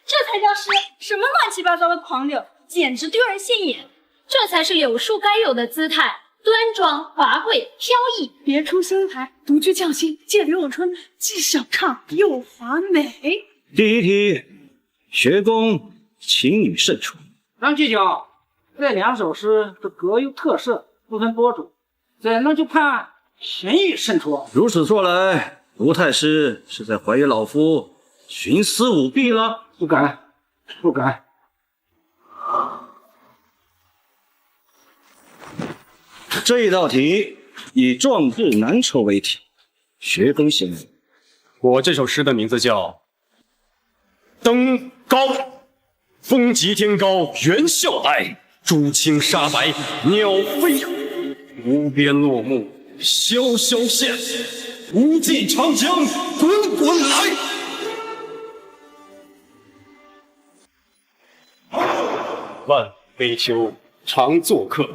这才叫诗，什么乱七八糟的狂柳，简直丢人现眼。这才是柳树该有的姿态，端庄华贵飘逸。别出心裁，独具匠心，借柳咏春，既响畅又华美。第一题，学宫秦羽胜出。张继九，这2首诗都各有特色，不分多种，怎能就判秦羽胜出？如此说来，卢太师是在怀疑老夫徇私舞弊了？不敢，不敢。这一道题以壮志难酬为题，学宫先生。我这首诗的名字叫《登高》，风急天高猿啸来，珠青沙白鸟飞回，无边落木萧萧现，无际长江滚滚来。万悲秋常作客，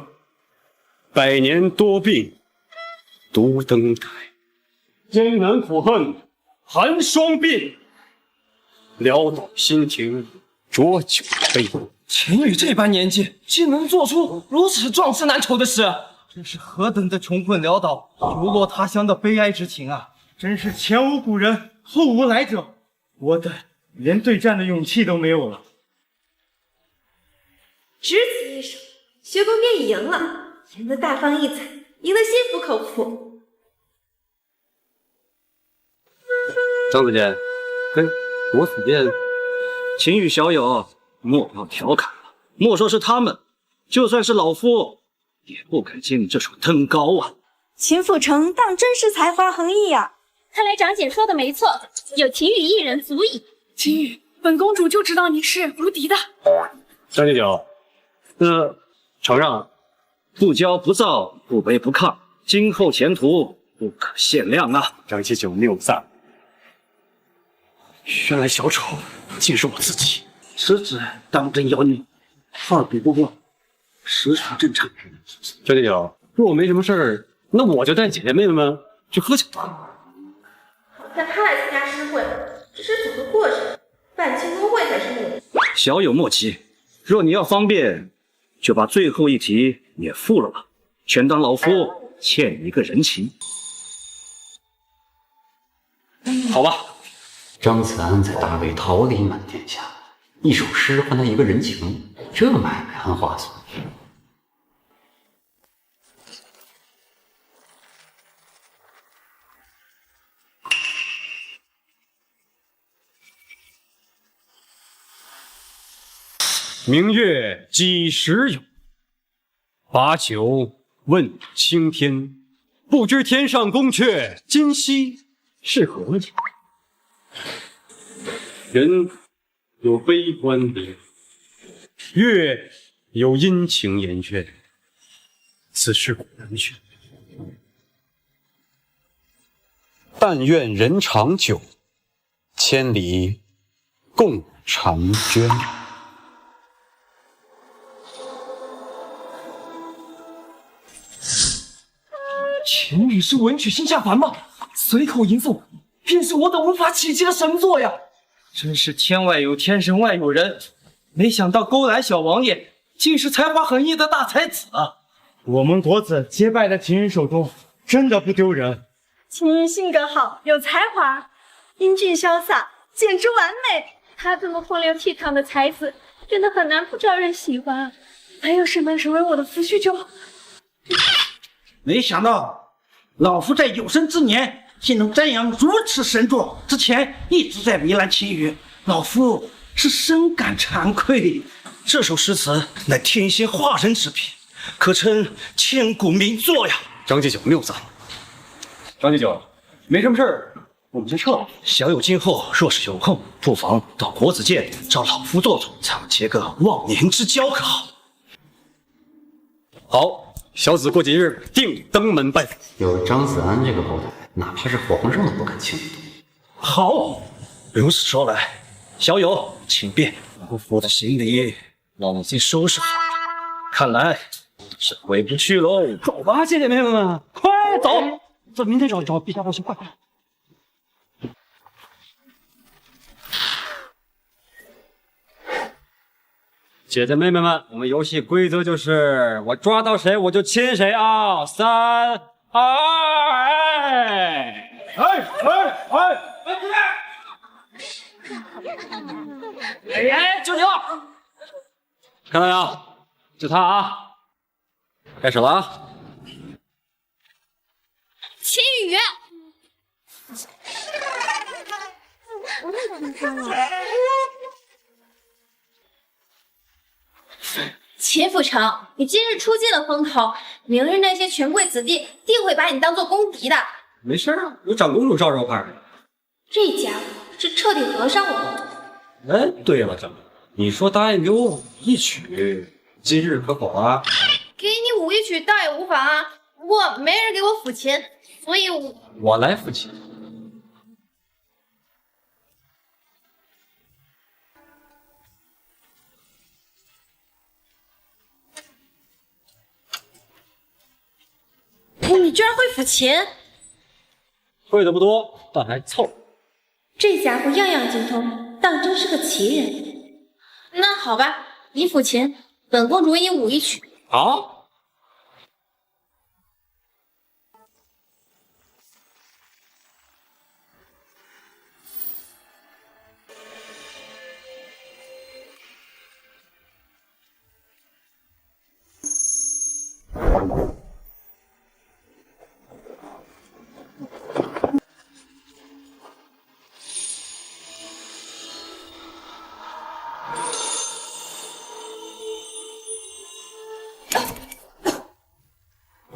百年多病独登台。艰难苦恨寒霜鬓，潦倒新停浊酒杯。秦羽这般年纪，竟能做出如此壮志难酬的诗，真是何等的穷困潦倒、流落他乡的悲哀之情啊！真是前无古人，后无来者，我等连对战的勇气都没有了。只此一首，学宫便赢了，赢得大放异彩，赢得心服口服。张子健，跟罗子健，秦羽小友，莫要调侃了。莫说是他们，就算是老夫，也不敢接你这首登高啊。秦府城当真是才华横溢呀！看来长姐说的没错，有秦羽一人足矣。秦羽，本公主就知道你是无敌的。张继九，承让不骄不躁，不卑不亢，今后前途不可限量啊！张七九谬赞，原来小丑竟是我自己。此子当真妖孽，二比不过，实属正常。张七九，若我没什么事儿，那我就带姐姐妹妹们去喝酒吧。但他来参加诗会，只是走个过程，办庆功会才是目的。小有莫急，若你要方便，就把最后一题也付了吧，全当老夫欠你一个人情。好吧。张子安在大魏桃李满天下，一首诗换他一个人情，这买卖很划算。明月几时有？把酒问青天。不知天上宫阙，今夕是何年？人有悲欢离，月有阴晴圆缺，此事古难全。但愿人长久，千里共婵娟。秦羽是文曲星下凡吗？随口吟诵，便是我等无法企及的神作呀！真是天外有天，人外有人。没想到勾栏小王爷竟是才华横溢的大才子啊！我们国子结拜在秦羽手中，真的不丢人。秦羽性格好，有才华，英俊潇洒，简直完美。他这么风流倜傥的才子，真的很难不招人喜欢。还有谁能成为我的夫婿就好？没想到老夫在有生之年竟能瞻仰如此神作，之前一直在糜烂秦羽，老夫是深感惭愧。这首诗词乃天仙化人之笔，可称千古名作呀！张继九谬赞。张继九，没什么事儿，我们先撤了。小友今后若是有空，不妨到国子监找老夫坐坐，咱们结个忘年之交，可好？好，小子过几日定登门拜访。有张子安这个后代，哪怕是皇上都不敢轻易动。好，如此说来，小友请便。老夫的行李老母亲收拾好了，看来是回不去喽。走吧，姐姐妹妹们，快走！这明天找一找陛下报信，快！姐姐妹妹们，我们游戏规则就是我抓到谁我就亲谁啊！3、2，哎，就你了！看到没有？就他啊！开始了啊！秦羽，秦府城，你今日出尽了风头，明日那些权贵子弟定会把你当做公敌的。没事啊，有长公主罩着我怕什么？这家伙是彻底得上我了。哎，对了，长，你说答应给我舞一曲，今日可否啊？给你舞一曲倒也无妨啊，不过没人给我抚琴，所以我来抚琴。你居然会抚琴？会的不多，但还凑合。这家伙样样精通，当真是个奇人。那好吧，你抚琴，本公主为你舞一曲。好。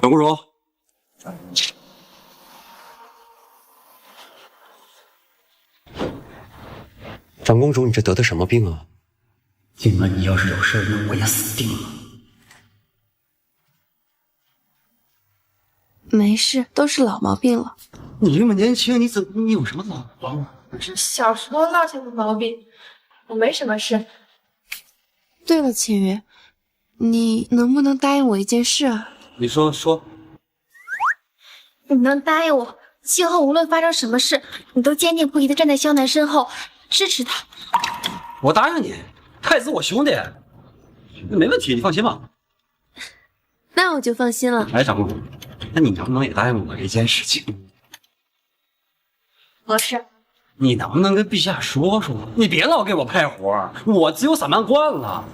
本公主，长公主，你这得的什么病啊？今晚你要是有事，那我也死定了。没事，都是老毛病了。你这么年轻，你有什么老毛病？小时候落下的毛病，我没什么事。对了，秦宇，你能不能答应我一件事啊？你说。你能答应我，今后无论发生什么事，你都坚定不移的站在萧楠身后，支持他？我答应你，太子我兄弟，没问题，你放心吧。那我就放心了。哎，长公主，那你能不能也答应我一件事情？何事？你能不能跟陛下说说？你别老给我派活，我自由散漫惯了。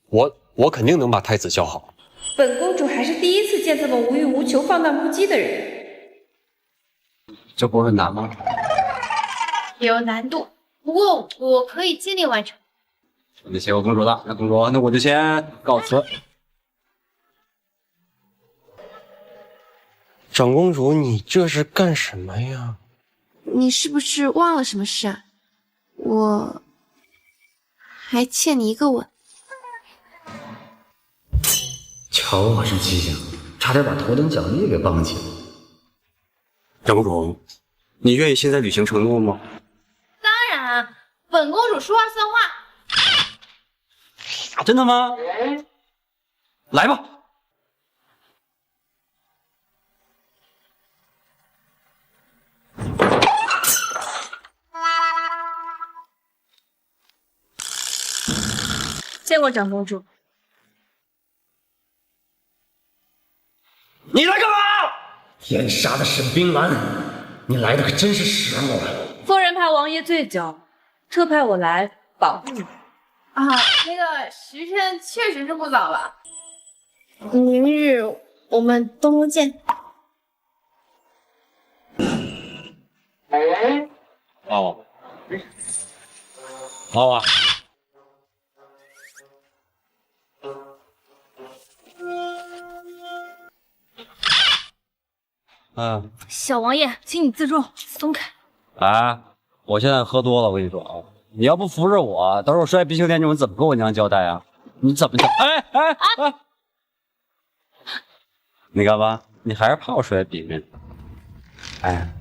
我肯定能把太子教好。本公主还是第一次见这么无欲无求、放荡不羁的人。这不是难吗？有难度，不过我可以尽力完成。你谢我公主了，那公主，那我就先告辞。长公主，你这是干什么呀？你是不是忘了什么事啊？我还欠你一个吻。瞧我这气性，差点把头等奖励给忘记了。长公主，你愿意现在履行承诺吗？当然，本公主说话算话。真的吗？来吧。见过长公主。你来干嘛？天杀的沈冰兰，你来的可真是时候啊！夫人怕王爷醉酒，特派我来保护你。啊，那个时辰确实是不早了，明日我们东宫见。哦，好啊。小王爷，请你自重，松开。哎，我现在喝多了，我跟你说啊，你要不扶着我，到时候摔冰球店这种怎么跟我娘交代啊？你怎么讲？哎！你干嘛？你还是怕我摔别人？哎，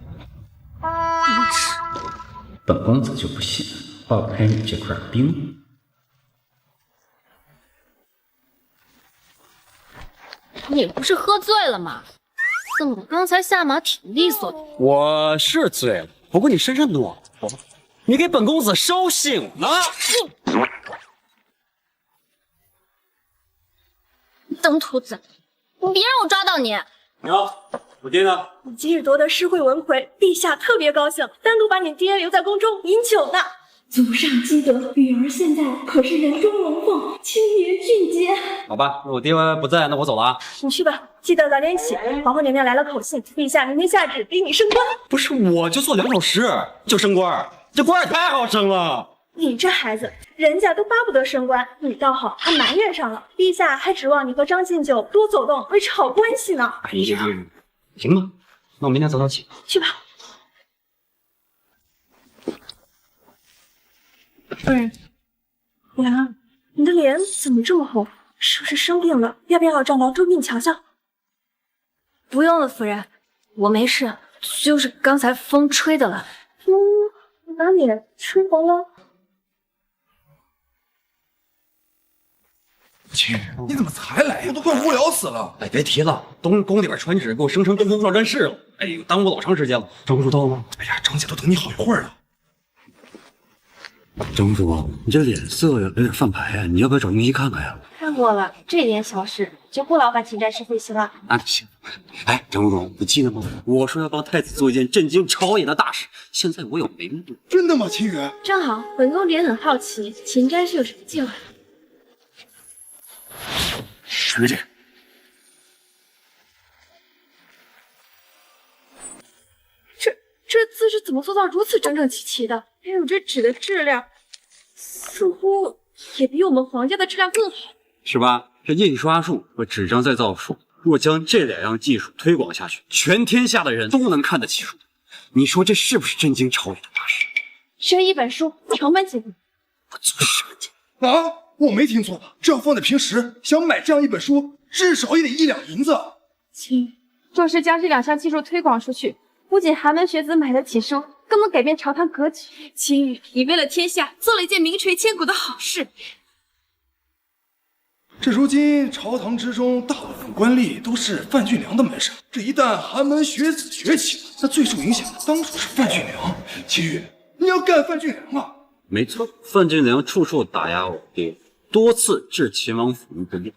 本公子就不信爆不开你这块冰。你不是喝醉了吗？怎么刚才下马挺利索的？我是醉了，不过你身上暖和，你给本公子烧醒了。登徒子，你别让我抓到你！娘，我爹呢？你今日夺得诗会文魁，陛下特别高兴，单独把你爹留在宫中饮酒呢。祖上积德，女儿现在可是人中龙凤，青云俊杰。好吧，我爹不在，那我走了啊。你去吧，记得早点起。皇后娘娘来了口信，陛下明天下旨给你升官。不是，我就做2首诗就升官，这官也太好升了。你这孩子，人家都巴不得升官，你倒好，还埋怨上了。陛下还指望你和张敬酒多走动，维持好关系呢。哎呀，行吧，那我明天早起。去吧。夫人，娘，你的脸怎么这么红？是不是生病了？要不要找郎中给你瞧瞧？不用了，夫人，我没事，就是刚才风吹的了。把脸吹红了。秦宇，你怎么才来呀？我都快无聊死了。哎，别提了，宫里边传旨给我升东宫少专侍了。哎呦，耽误我老长时间了。张公主到了吗？哎呀，张姐都等你好一会儿了。张公主，你这脸色有点泛白啊，你要不要找名医看看呀？看过了，这点小事就不劳烦秦战士费心了。那行。哎，张公主，你记得吗？我说要帮太子做一件震惊朝野的大事，现在我有名了。真的吗，秦宇？正好，本公主也很好奇，秦战士有什么计划？学姐，这字是怎么做到如此整整齐齐的？还有这纸的质量，似乎也比我们皇家的质量更好，是吧？这印刷术和纸张再造术，若将这2样技术推广下去，全天下的人都能看得起书。你说这是不是震惊朝野的大事？学一本书，成本几何？我做什么去？啊，我没听错吧？这要放在平时，想买这样一本书，至少也得1两银子。秦宇，若是将这2项技术推广出去，不仅寒门学子买得起书，更能改变朝堂格局。秦羽，你为了天下做了一件名垂千古的好事。这如今朝堂之中，大部分官吏都是范俊良的门生。这一旦寒门学子崛起，那最受影响的当属是范俊良。秦羽，你要干范俊良啊！没错，范俊良处处打压我爹，多次置秦王府于不利，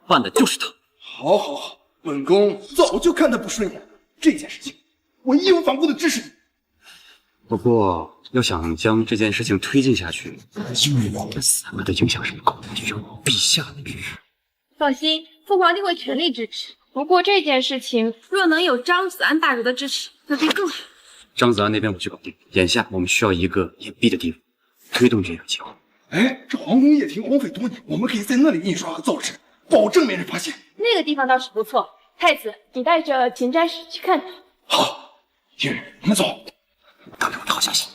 办的就是他。好，好，好，本宫早就看他不顺眼。这件事情，我义无反顾的支持你。不过，要想将这件事情推进下去，因为我们3个的影响是不够的，需要陛下的支持。放心，父皇定会全力支持。不过这件事情若能有张子安大儒的支持，那便更好。张子安那边我去搞定，眼下我们需要一个隐蔽的地方，推动这个计划。哎，这皇宫掖庭荒废多年，我们可以在那里印刷和造纸，保证没人发现。那个地方倒是不错。太子，你带着秦斋使去看看。好，秦羽，我们走。等着我的好消息。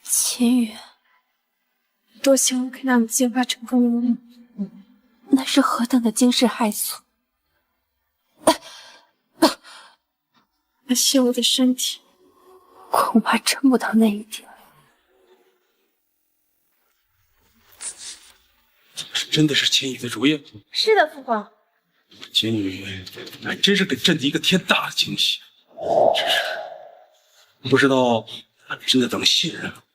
秦羽，多希望可以让你进化成功了，那是何等的惊世骇俗！可惜我的身体恐怕撑不到那一天。真的是秦羽的主意？是的，父皇。秦羽还真是给朕一个天大的惊喜，只是不知道他真的等信任了。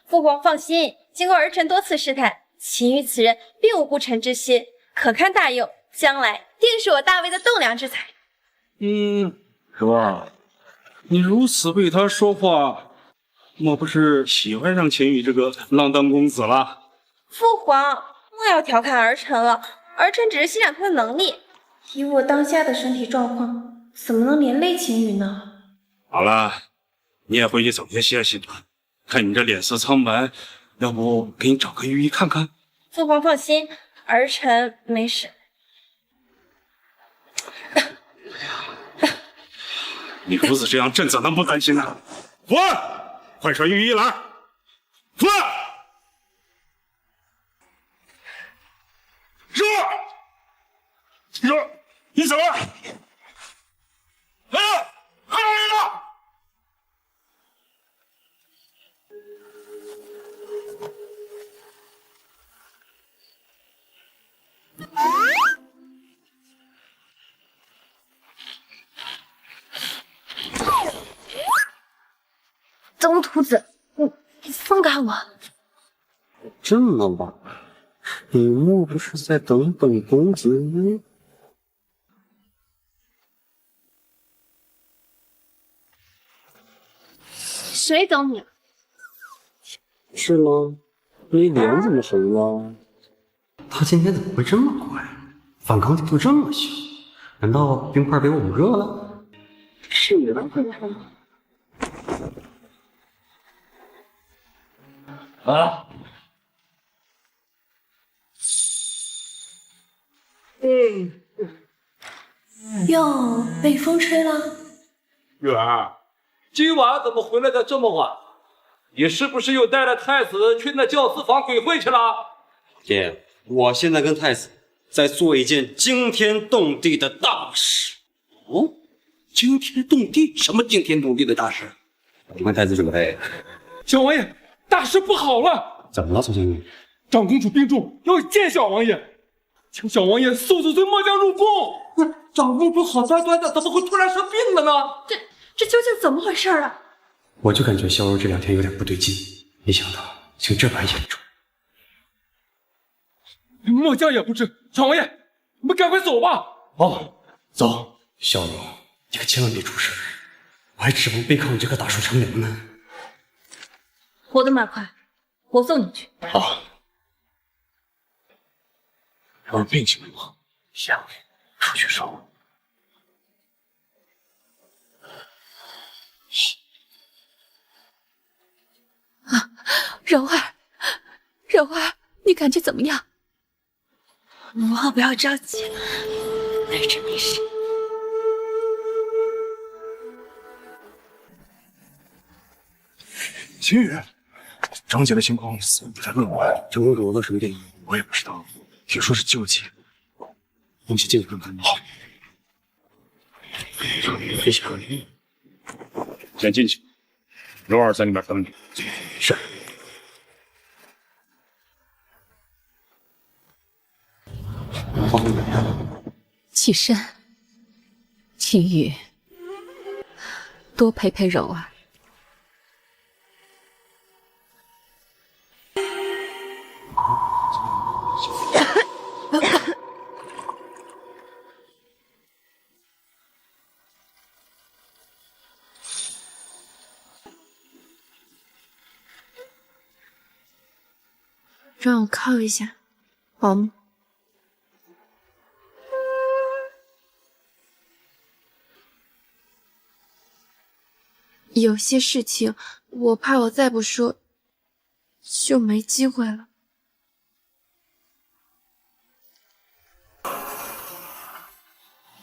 父皇放心，经过儿臣多次试探，秦羽此人并无不臣之心，可堪大用，将来定是我大魏的栋梁之才。哥，你如此为他说话，莫不是喜欢上秦羽这个浪荡公子了？父皇莫要调侃儿臣了，儿臣只是欣赏他的能力。以我当下的身体状况，怎么能连累秦羽呢？好了，你也回去早些歇息吧。看你这脸色苍白，要不给你找个御医看看？父皇放心，儿臣没事。你如此这样，朕怎能不担心呢？福儿，快传御医来。福儿，若，你怎么了？来了，来了！宗徒子，你放开我！这么晚，你莫不是在等本公子？谁等你？是吗？你脸怎么红了？他今天怎么会这么乖？反抗力度这么小？难道冰块被我捂热了？是你们回来了吗？啊！哟，被风吹了。月儿，今晚怎么回来的这么晚？你是不是又带着太子去那教司房鬼会去了？爹，我现在跟太子在做一件惊天动地的大事。哦，惊天动地？什么惊天动地的大事？你为太子准备。小王爷，大事不好了！怎么了，宋仙女？长公主病重，要见小王爷，请小王爷速速随末将入宫。长公主好端端的，怎么会突然生病了呢？这究竟怎么回事啊？我就感觉萧柔这2天有点不对劲，没想到竟这般严重。末将也不知，小王爷，我们赶快走吧。哦，走。萧柔，你可千万别出事，我还指望背靠你这棵大树乘凉呢。活得蛮快，我送你去。好。有人病情吗？下回出去说。柔儿，柔儿，你感觉怎么样？母后不要着急，儿臣没事。秦羽，张杰的情况似乎不太乐观。成功躲到什么地方？我也不知道，听说是救济。我们去进去看看。好。飞侠，先进去，柔儿在里面等你。是。皇后娘娘，起身，秦羽，多陪陪柔儿。让我靠一下，好吗？有些事情，我怕我再不说，就没机会了。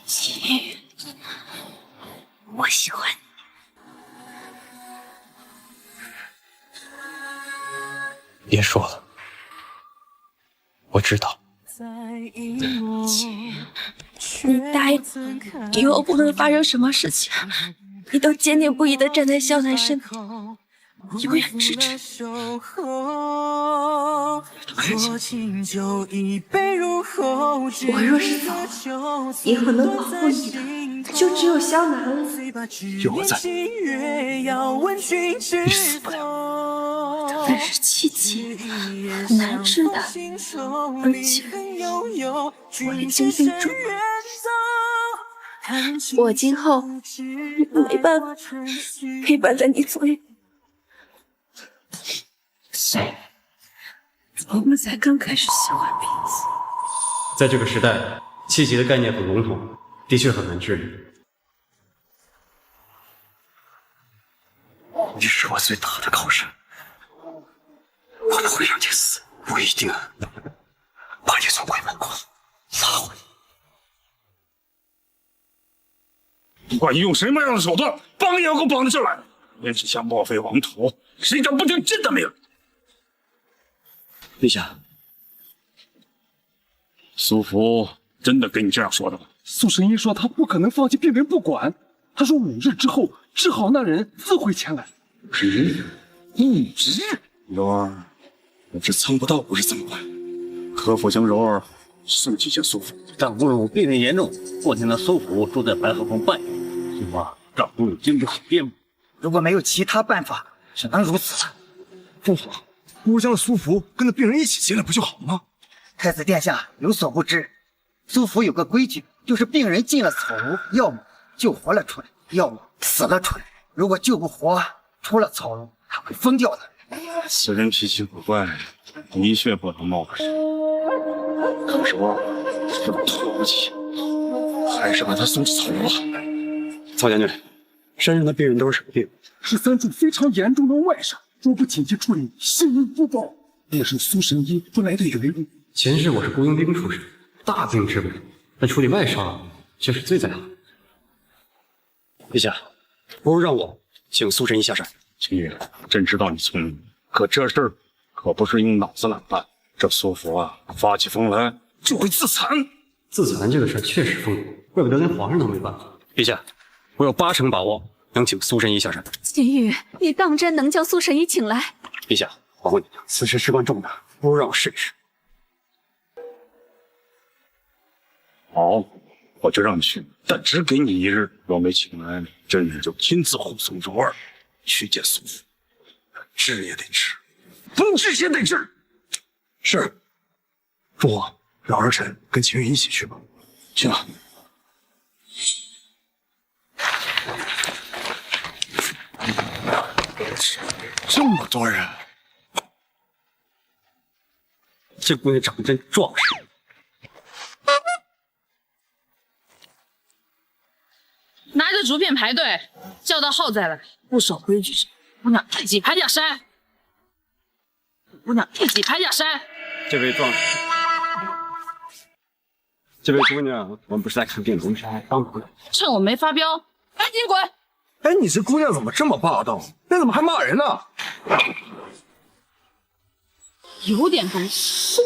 秦羽，我喜欢你。别说了，我知道。你答应以后不论发生什么事情，你都坚定不移地站在萧南身边，永远支持你。我若是走了，以后能保护你的就只有萧南了。有我在，你死不了。但是妻妻很难治的，而且我已经病重了。我今后没办法陪伴在你左右。我们才刚开始喜欢彼此。在这个时代，气急的概念很笼统，的确很难治愈。你是我最大的靠山，我不会让你死，我一定把你从鬼门关拉回。不管你用什么样的手段，绑也要给我绑到这儿来！连只想莫非王土，谁敢不听朕的命？陛下，苏福真的跟你这样说的吗？苏神医说他不可能放弃病人不管，他说5日之后治好那人自会前来。5日？柔儿，我这撑不到5日怎么办？可否将柔儿送去见苏府？长公主病情严重，目前的苏府住在白河宫半夜，恐怕长公主经不起颠簸。如果没有其他办法，只能如此了。父皇，不如将苏福跟着病人一起进来不就好吗？太子殿下有所不知，苏府有个规矩，就是病人进了草庐，要么救活了蠢，要么死了蠢。如果救不活，出了草庐，他会疯掉的。此人脾气古怪，的确不能冒失。可是我拖不起，还是把他送草庐吧。曹将军，山上的病人都是什么病？是3处非常严重的外伤，若不紧急处理，性命不保。这是苏神医不来的原因。前世我是雇佣兵出身，大病治不了，但处理外伤却是最在行。陛下，不如让我请苏神医下山。秦羽，朕知道你聪明，可这事儿可不是用脑子来办。这苏福啊，发起疯来就会自残。自残这个事儿确实疯狂，怪不得连皇上都没办法。陛下，我有80%把握能请苏神医下山。秦羽，你当真能将苏神医请来？陛下，皇后娘娘，此事事关重大，不如让我试一试。好，我就让你去，但只给你1日。若没请来，朕就亲自护送柔儿去见苏府。治也得治，不治也得治。是，父皇，让儿臣跟秦羽一起去吧。行了。这么多人，这姑娘长得真壮实。拿着竹片排队，叫到后再来。不守规矩，姑娘立即拍下山。姑娘立即拍下山。这位壮士，这位姑娘，我们不是在看病，我们是来当仆人。趁我没发飙，赶紧滚！哎，你这姑娘怎么这么霸道？那怎么还骂人呢？有点东西。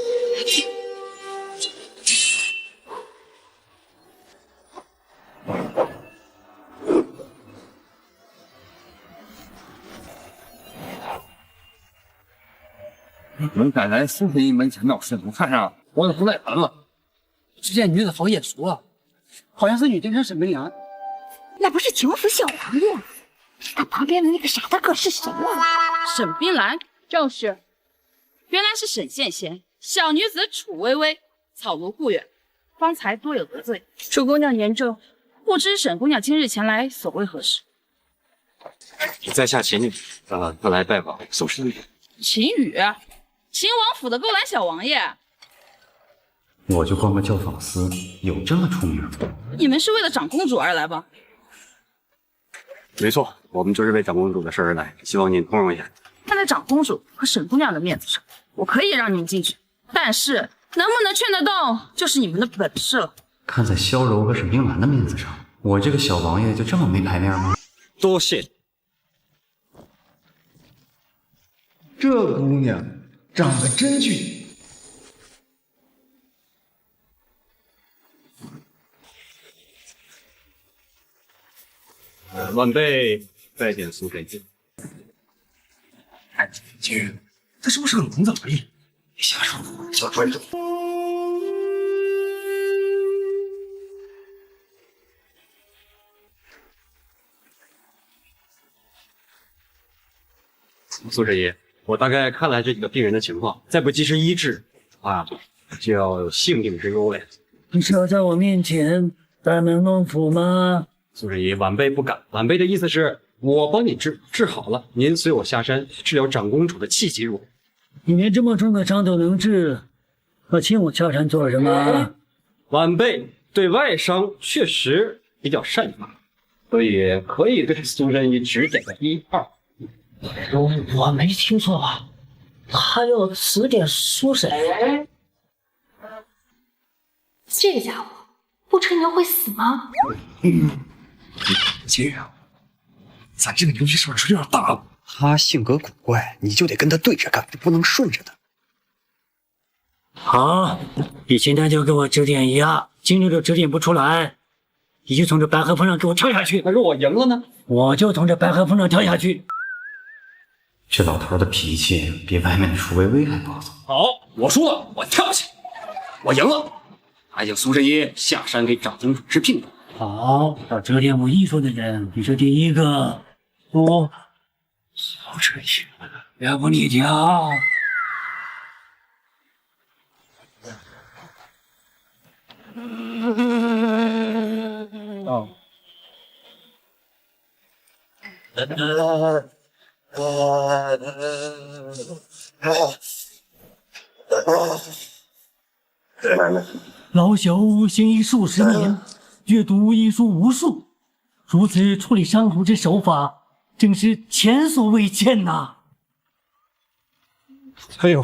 能赶来苏神医门前闹事，我看上我也不耐烦了。只见女子好眼熟啊，好像是女奸臣沈冰凉。那不是九府小王爷？他旁边的那个傻大个是谁啊？沈冰兰，正是，原来是沈羡仙。小女子楚微微，草庐故远，方才多有得罪。楚姑娘言重，不知沈姑娘今日前来所为何事？在下秦羽，特来拜访苏神医。秦羽，秦王府的勾栏小王爷。我就光个教坊司，有这么出名？你们是为了长公主而来吧？没错，我们就是为长公主的事而来，希望您通融一下。看在长公主和沈姑娘的面子上，我可以让你们进去，但是能不能劝得动，就是你们的本事了。看在萧柔和沈冰兰的面子上，我这个小王爷就这么没牌面吗？多谢。这姑娘长得真俊。晚辈拜见苏神医。秦羽，他是不是个聋子而已？别瞎说，小专注。苏神医，我大概看了这几个病人的情况，再不及时医治啊，就要有性命之忧了。你是要在我面前班门弄斧吗？苏神医，晚辈不敢。晚辈的意思是，我帮你治好了，您随我下山治疗长公主的气急如焚。你连这么重的伤都能治，可请我下山做什么？晚辈对外伤确实比较擅长，所以可以对苏神医指点个1、2。我没听错吧？他要指点苏神？这个家伙不成年会死吗？秦羽，咱这个牛皮是不是有点大了？他性格古怪，你就得跟他对着干，不能顺着他。好，你现在就给我指点一下，今日都指点不出来，你就从这白鹤峰上给我跳下去。那如果我赢了呢？我就从这白鹤峰上跳下去。这老头的脾气比外面的楚微微还暴躁。好，我输了，我跳下去，我赢了，还请苏神医下山给长公主治病吧。好，要指点我艺术的人，你是第一个。苏神医，要不你跳？哦。老朽行医数十年，阅读医书无数，如此处理伤口之手法，真是前所未见呐！哎呦，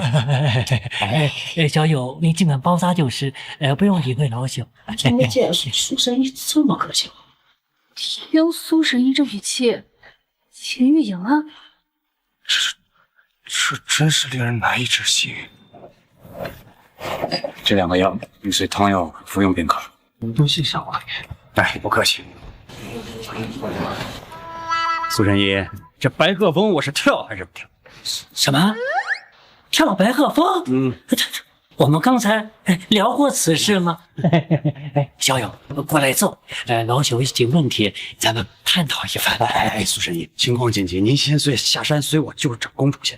小友，你尽管包扎就是，不用理会老朽。听没见苏神医这么客气。听苏神医这语气，秦羽赢了。这真是令人难以置信。这2个药，你随汤药服用便可。多谢小王爷。哎，不客气。苏神医，这白鹤峰我是跳还是不跳？什么？跳白鹤峰？我们刚才聊过此事吗？小友，过来坐。老朽有几个问题，咱们探讨一番。苏神医，情况紧急，您先下山随我救长公主先。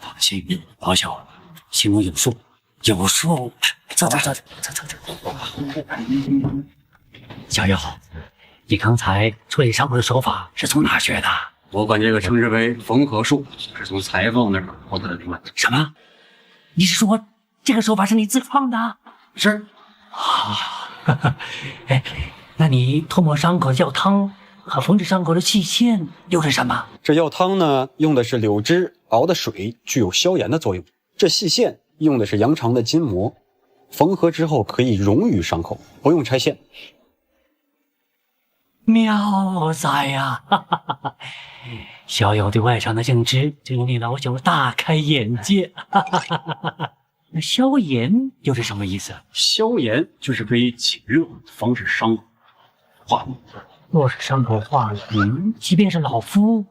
放心，老朽心中有数，有数。走。小友，你刚才处理伤口的手法是从哪学的？我管这个称之为缝合术，是从裁缝那儿获得的灵感。什么？你是说这个手法是你自创的？是。那你脱抹伤口的药汤和缝制伤口的器械又是什么？这药汤呢，用的是柳枝熬的水，具有消炎的作用。这细线用的是羊肠的筋膜，缝合之后可以溶于伤口，不用拆线。妙哉呀！哈哈哈哈，小友对外场的认知，真令老朽大开眼界。哈哈哈哈哈。那消炎又是什么意思？消炎就是可以解热，防止伤口化脓。若是伤口化了，即便是老夫，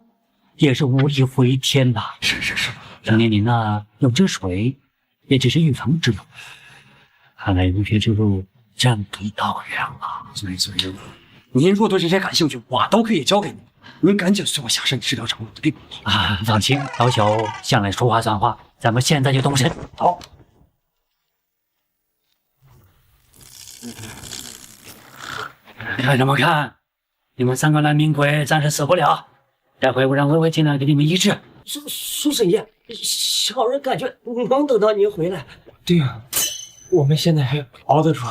也是无力回天的。是，当年你那用这水，也只是预防之用。看来儒学之路真不道远啊！所以，您若对这些感兴趣，我都可以教给您。您赶紧随我下山治疗长老的病啊！放心，老朽向来说话算话，咱们现在就动身。好。看什么看？你们3个烂命鬼暂时死不了，待会我让微微进来给你们医治。苏神医，小人感觉能等到您回来。对呀，我们现在还熬得住，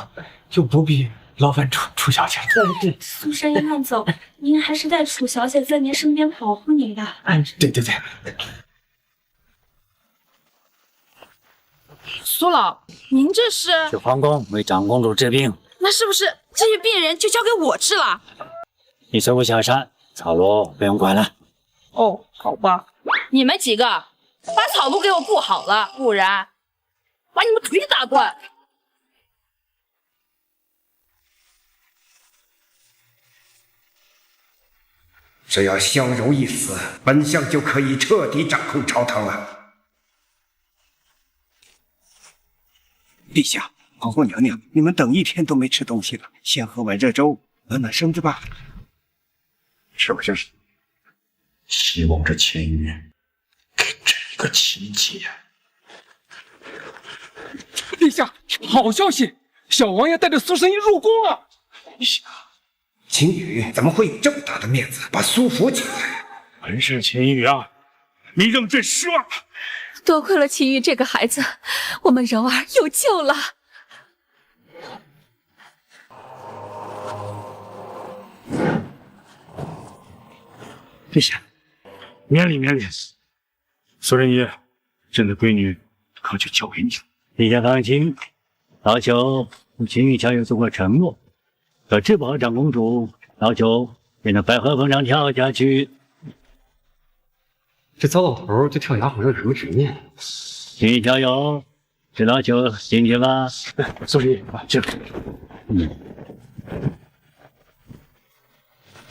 就不必劳烦楚小姐了。对，苏神医慢走，您还是带楚小姐在您身边保护您吧。对。苏老，您这是去皇宫为长公主治病。那是不是这些病人就交给我治了？你随我下山，草庐不用管了。哦，好吧。你们几个把草庐给我顾好了，不然把你们腿打断。只要萧柔一死，本相就可以彻底掌控朝堂了。陛下，皇后娘娘，你们等1天都没吃东西了，先喝碗热粥暖暖身子吧。是不是？希望这秦羽给朕一个奇迹。陛下，好消息！小王爷带着苏神医入宫了。秦羽怎么会有这么大的面子把苏府请来？本是秦羽啊，你让朕失望了。多亏了秦羽这个孩子，我们柔儿有救了。陛下，免礼。苏神医，朕的闺女可就交给你了。陛下放心，老朽与秦羽小友做过承诺，可治不好长公主，老朽便从百合峰上跳下去。这糟老头对跳崖好像有什么执念。秦羽小友，是老朽进去吧。苏神医，这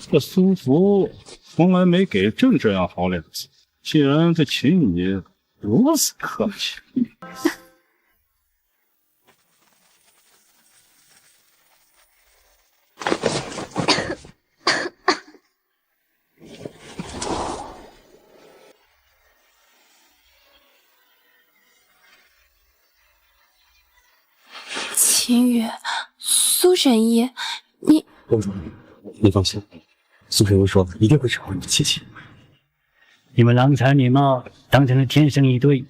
这苏福从来没给朕这样好脸子，既然对秦羽如此客气。秦羽，苏神医，你公主，你放心，苏神医说一定会治好你的气气。你们郎才女貌，当成了天生一对。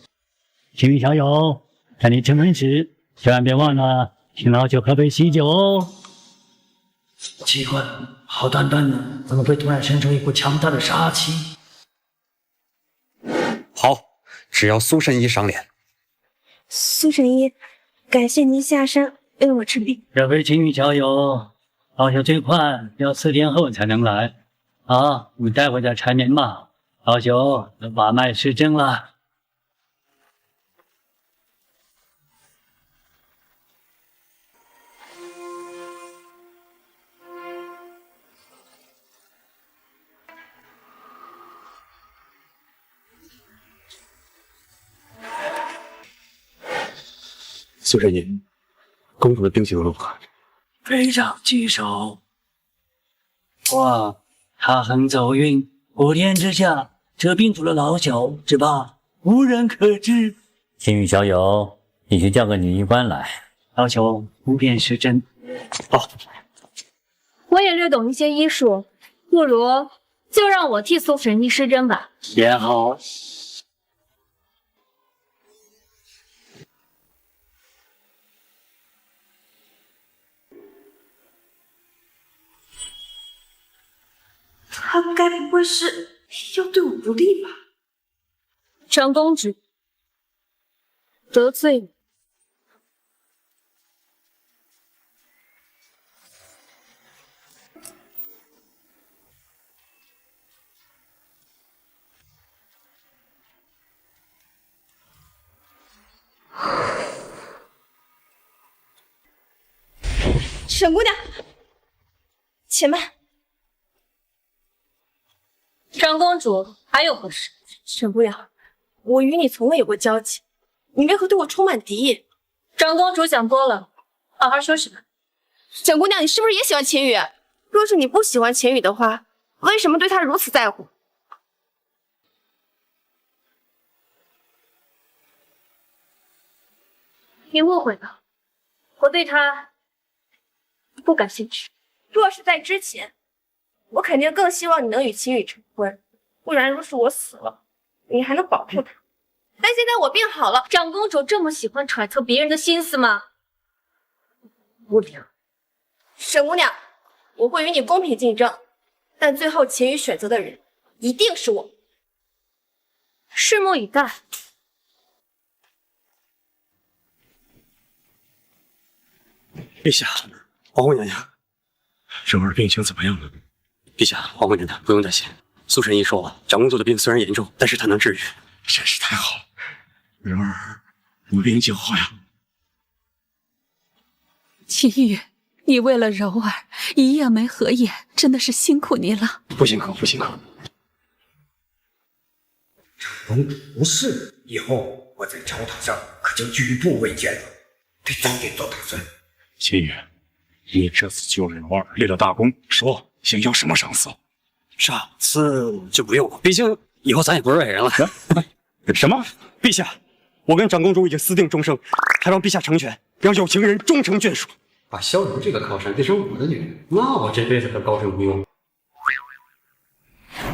秦羽小友，在你出门时，千万别忘了请老朽喝杯喜酒哦。奇怪，好端端的，怎么会突然生出一股强大的杀气？好，只要苏神医赏脸。苏神医，感谢您下山为我治病。这位秦羽小友，老朽最快要4天后才能来。啊，你待会再缠绵吧，老朽要把脉施针了。苏神医，公主的病情如何？非常棘手。哇，她很走运，5天之下，这病除了老朽，只怕无人可治。秦羽小友，你去叫个女医官来，老朽不便施针。好，我也略懂一些医术，不如就让我替苏神医施针吧。也好。他该不会是要对我不利吧？长公主得罪了。沈姑娘，且慢。长公主，还有何事？沈姑娘，我与你从未有过交集，你为何对我充满敌意？长公主想多了，好好说什么？沈姑娘，你是不是也喜欢秦羽？若是你不喜欢秦羽的话，为什么对他如此在乎？你误会了，我对他不感兴趣。若是在之前，我肯定更希望你能与秦羽成婚，不然若是我死了，你还能保护他。但现在我病好了，长公主这么喜欢揣测别人的心思吗？无聊。沈姑娘，我会与你公平竞争，但最后秦羽选择的人一定是我。拭目以待。陛下，皇后娘娘，柔儿病情怎么样了？陛下，皇后娘娘不用担心，苏神医说了，长公主的病虽然严重，但是她能治愈。真是太好了，柔儿无病就好呀。秦羽，你为了柔儿一夜没合眼，真的是辛苦你了。不辛苦，不辛苦。长公主不是，以后我在朝堂上可就举步维艰了，得早点做打算。秦羽，你这次救柔儿立了大功，说想要什么赏赐？赏赐就不用了，毕竟以后咱也不是外人了。什么？陛下，我跟长公主已经私定终生，还望陛下成全，让有情人终成眷属。把萧柔这个靠山变成我的女人，那我这辈子可高枕无忧。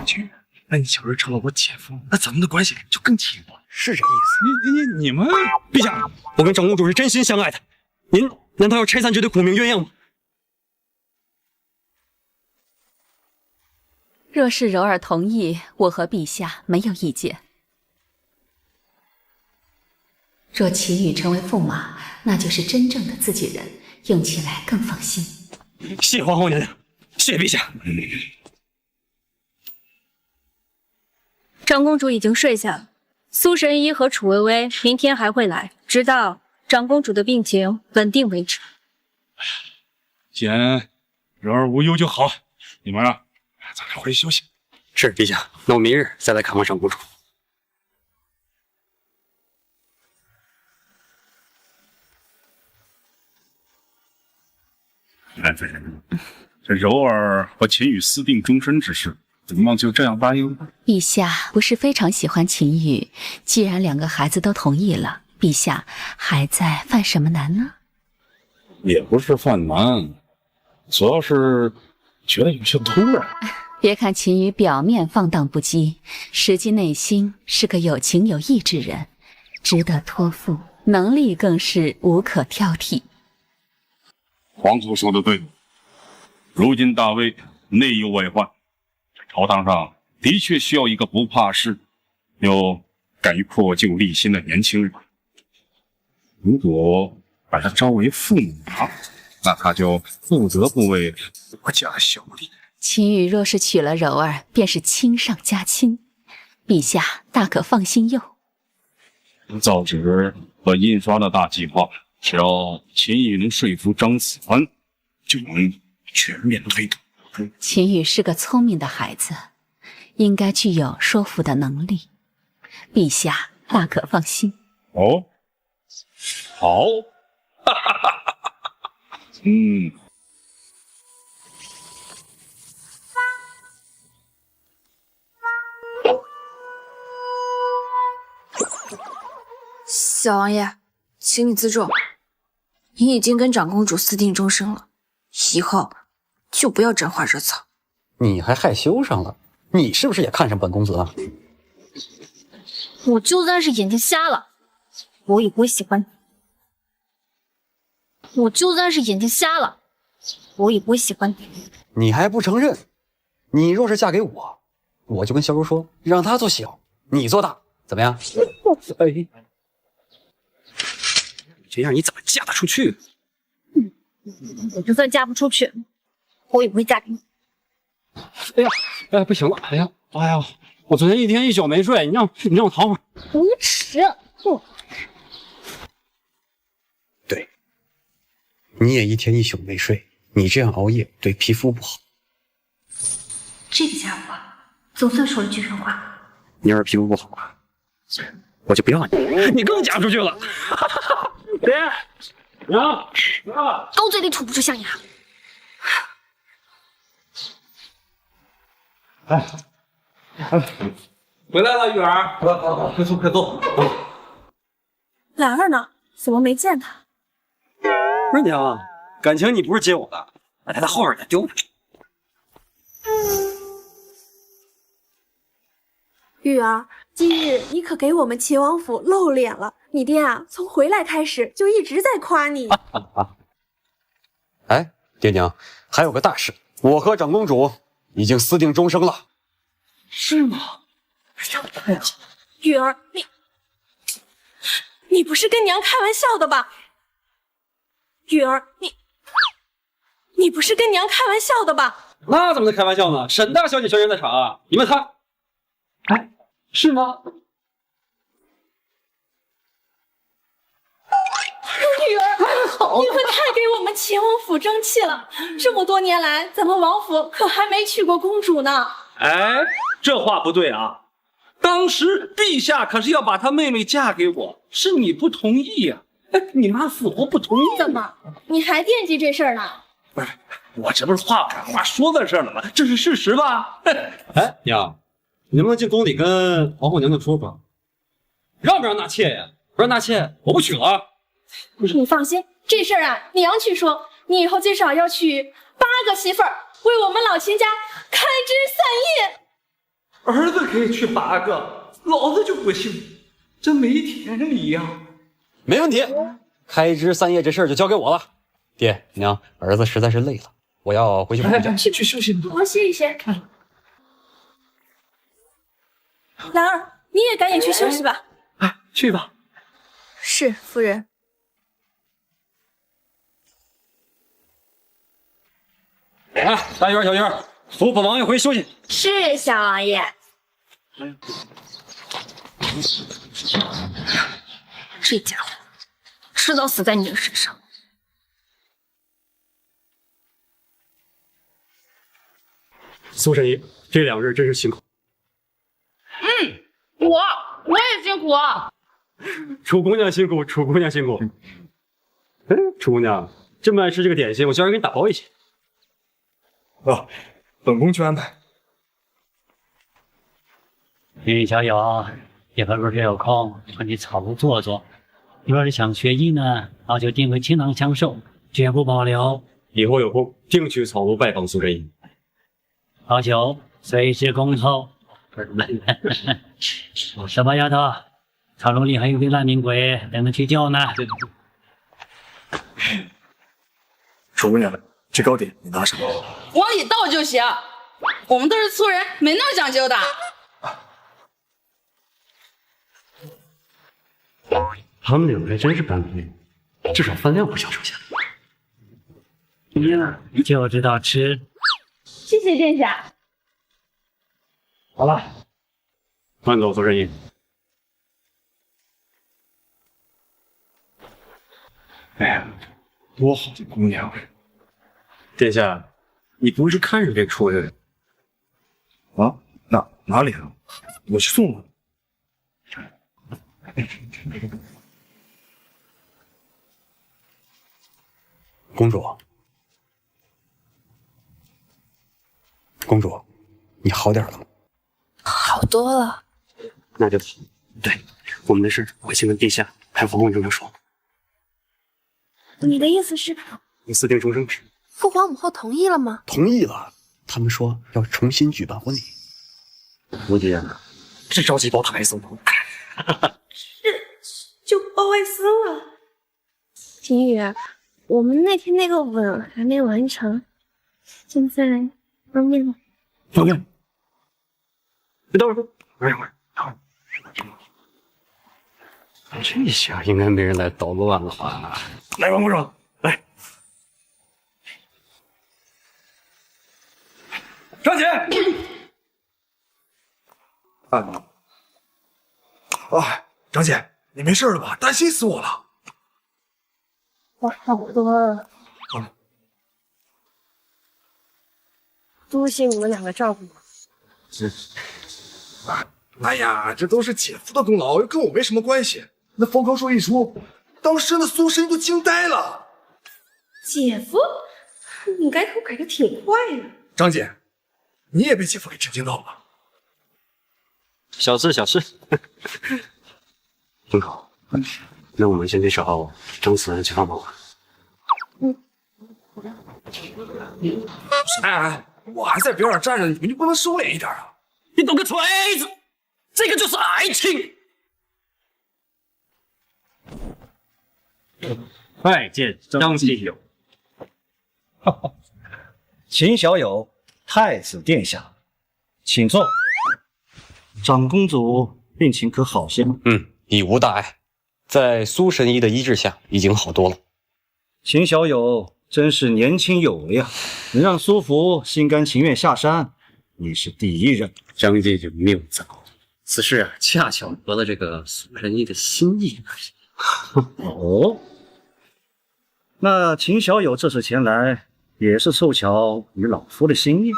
秦羽，那你小日成了我姐夫，那咱们的关系就更亲密了。是这意思。你们，陛下，我跟长公主是真心相爱的，您难道要拆散这对苦命鸳鸯吗？若是柔儿同意，我和陛下没有意见。若齐羽成为驸马，那就是真正的自己人，用起来更放心。谢皇后娘娘，谢陛下。长公主已经睡下了，苏神医和楚微微明天还会来，直到长公主的病情稳定为止。既然柔儿无忧就好，你们啊，咱们回去休息。是陛下，那我明日再来看望长公主。这柔儿和秦羽私定终身之事，怎么就这样答应了？陛下不是非常喜欢秦羽，既然两个孩子都同意了，陛下还在犯什么难呢？也不是犯难，主要是觉得有些突然。别看秦羽表面放荡不羁，实际内心是个有情有义之人，值得托付，能力更是无可挑剔。皇后说的对，如今大魏内忧外患，朝堂上的确需要一个不怕事又敢于破旧立新的年轻人。如果把他招为驸马，那他就不得不为国家效力。秦羽若是娶了柔儿，便是亲上加亲，陛下大可放心用。造纸和印刷的大计划，只要秦羽能说服张子安，就能全面推动。秦羽是个聪明的孩子，应该具有说服的能力，陛下大可放心。哦，好，哈哈哈哈哈。小王爷，请你自重。你已经跟长公主私定终生了，以后就不要沾花惹草。你还害羞上了？你是不是也看上本公子了？我就算是眼睛瞎了，我也不会喜欢你。我就算是眼睛瞎了，我也不会喜欢你。你还不承认？你若是嫁给我，我就跟小柔说，让她做小，你做大，怎么样？哎，这样你怎么嫁得出去？我就算嫁不出去，我也不会嫁给你。哎呀，哎，不行了，哎呀，我昨天一天一宿没睡，你让我躺会儿。无耻！对，你也一天一宿没睡，你这样熬夜对皮肤不好。这个家伙总算说了句人话。你要是皮肤不好啊，我就不要你，你更嫁出去了。爹，娘，狗嘴里吐不出象牙。回来了，玉儿，快坐，快坐。兰儿呢？怎么没见他？不是娘，感情你不是接我的，他在后面呢，丢了。玉儿，今日你可给我们秦王府露脸了。你爹啊，从回来开始就一直在夸你。哎，爹娘，还有个大事，我和长公主已经私定终生了。是吗？太好。玉儿，你不是跟娘开玩笑的吧？玉儿，你不是跟娘开玩笑的吧？那怎么能开玩笑呢？沈大小姐全员在场啊！你们看，哎，是吗？女儿，你会太给我们秦王府争气了。这么多年来，咱们王府可还没娶过公主呢。哎，这话不对啊！当时陛下可是要把他妹妹嫁给我，是你不同意呀、哎，你妈死活不同意。怎么，你还惦记这事儿呢？不是，我这不是话赶话说在这儿了吗？这是事实吧？哎，娘，你能不能进宫里跟皇后娘娘说说，让不让纳妾呀？不让纳妾，我不娶了。你放心，这事儿啊，娘去说。你以后最少要娶8个媳妇儿，为我们老秦家开枝散叶。儿子可以娶8个，老子就不行，这没天理呀！没问题，开枝散叶这事儿就交给我了。爹娘，儿子实在是累了，我要回去睡觉。去休息。多歇一歇。兰儿，你也赶紧去休息吧。哎，去吧。是，夫人。啊，大鱼儿、小鱼儿，扶本王爷回休息。是，小王爷。这家伙，迟早死在你的身上。苏神医，这2日真是辛苦。我也辛苦。楚姑娘辛苦，楚姑娘辛苦。哎，楚姑娘这么爱吃这个点心，我叫人给你打包一些。啊，本宫去安排。林小友，以后若是有空，和你草庐坐坐。若是想学医呢，那就定会倾囊相授，绝不保留。以后有空定去草庐拜访苏神医。好酒随时恭候。什么丫头？草庐里还有个烂命鬼等着去救呢。楚姑娘，这糕点你拿上。往里倒就行，我们都是粗人，没那么讲究的。他们2个还真是般配，至少饭量不小手下。呀，就知道吃。谢谢殿下。好了，慢走，苏神医。哎呀，多好的姑娘！殿下，你不是看着便出来了？啊？哪里啊？我去送了。公主，公主，你好点了吗？好多了。那就好。对，我们的事我会先跟陛下还有皇后娘娘说。你的意思是，你私定终生制？父皇母后同意了吗？同意了，他们说要重新举办婚礼。无忌啊，这着急抱他外孙吗？就抱外孙了。秦宇，我们那天那个吻还没完成，现在方便吗？方便。你等会儿，等会儿。这下应该没人来捣乱了吧？来，王公主，来，张姐。啊，张姐，你没事了吧？担心死我了。我好多了。多谢你们两个照顾我。哎呀，这都是姐夫的功劳，又跟我没什么关系。那封口术一出，当时那苏神医都惊呆了。姐夫，你改口改的挺快呀。张姐，你也被姐夫给震惊到了。小事小事。很好，那我们先去找张思然去帮忙吧。哎，我还在边上站着，你们就不能收敛一点啊？你懂个锤子！这个就是爱情。拜见张继友。秦小友，太子殿下，请坐。长公主病情可好些吗？已无大碍，在苏神医的医治下，已经好多了。秦小友真是年轻有为啊，能让苏福心甘情愿下山，你是第一人。张继就谬造，此事啊，恰巧合了这个苏神医的心意而已。哦，那秦小友这次前来，也是凑巧与老夫的心意。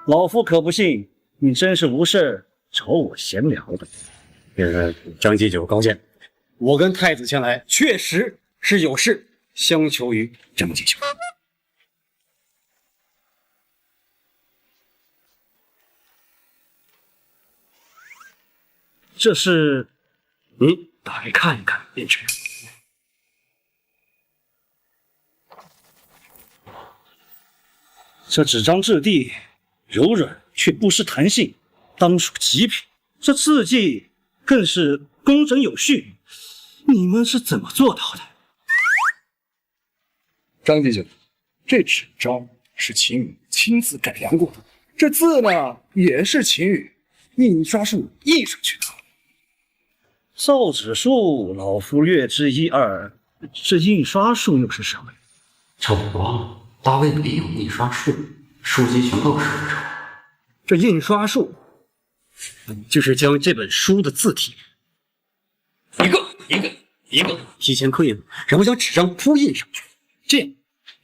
老夫可不信你真是无事找我闲聊的。张继久高见，我跟太子前来，确实是有事相求于张继久。这是你打开看一看便知。这纸张质地柔软却不失弹性，当属极品。这字迹更是工整有序，你们是怎么做到的？张继久，这纸张是秦羽亲自改良过的，这字呢也是秦羽印刷术印上去的。造纸术老夫略知一二，这印刷术又是什么？这我忘了，大卫没有印刷术，书籍全靠手抄。这印刷术就是将这本书的字体一个提前刻印，然后将纸张铺印上去，这样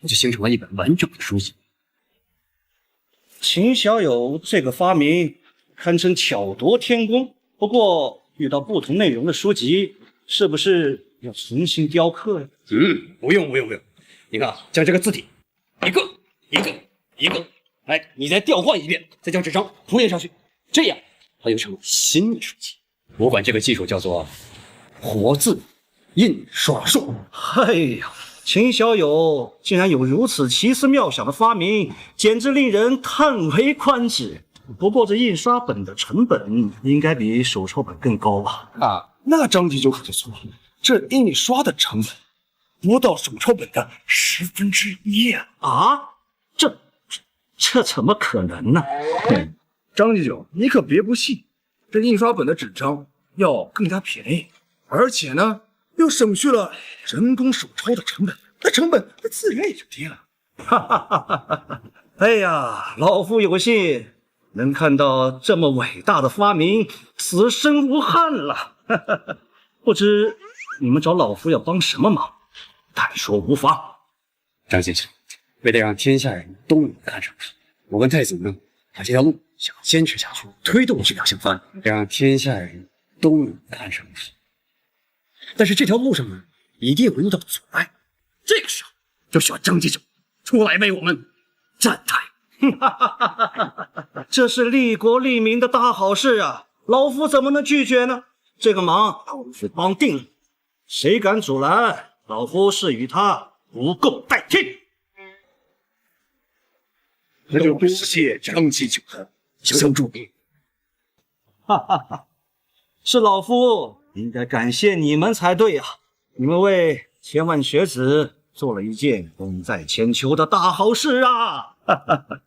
就形成了一本完整的书籍。秦小友这个发明堪称巧夺天工，不过遇到不同内容的书籍，是不是要重新雕刻呀？不用。你看，将这个字体一个，哎，你再调换一遍，再将纸张铺印上去，这样它就成了新的书籍。我管这个技术叫做活字印刷术。哎呀，秦小友竟然有如此奇思妙想的发明，简直令人叹为观止。不过这印刷本的成本应该比手抄本更高吧？啊，那张继久可就错了，这印刷的成本不到手抄本的1/10呀！啊，这怎么可能呢？张继久，你可别不信，这印刷本的纸张要更加便宜，而且呢又省去了人工手抄的成本，那成本自然也就低了。哈哈哈哈哈！哎呀，老夫有幸能看到这么伟大的发明，此生无憾了。不知你们找老夫要帮什么忙？但说无妨。张先生，为了让天下人都能看上书，我跟太子呢，把这条路想坚持下去，推动这两项方案，让天下人都能看上书。但是这条路上呢，一定会遇到阻碍，这个时候就需要张继久出来为我们站台。这是利国利民的大好事啊！老夫怎么能拒绝呢？这个忙是帮定了，谁敢阻拦，老夫是与他不共戴天。那就多谢张继久的相助。哈哈哈，是老夫应该感谢你们才对啊！你们为千万学子做了一件功在千秋的大好事啊！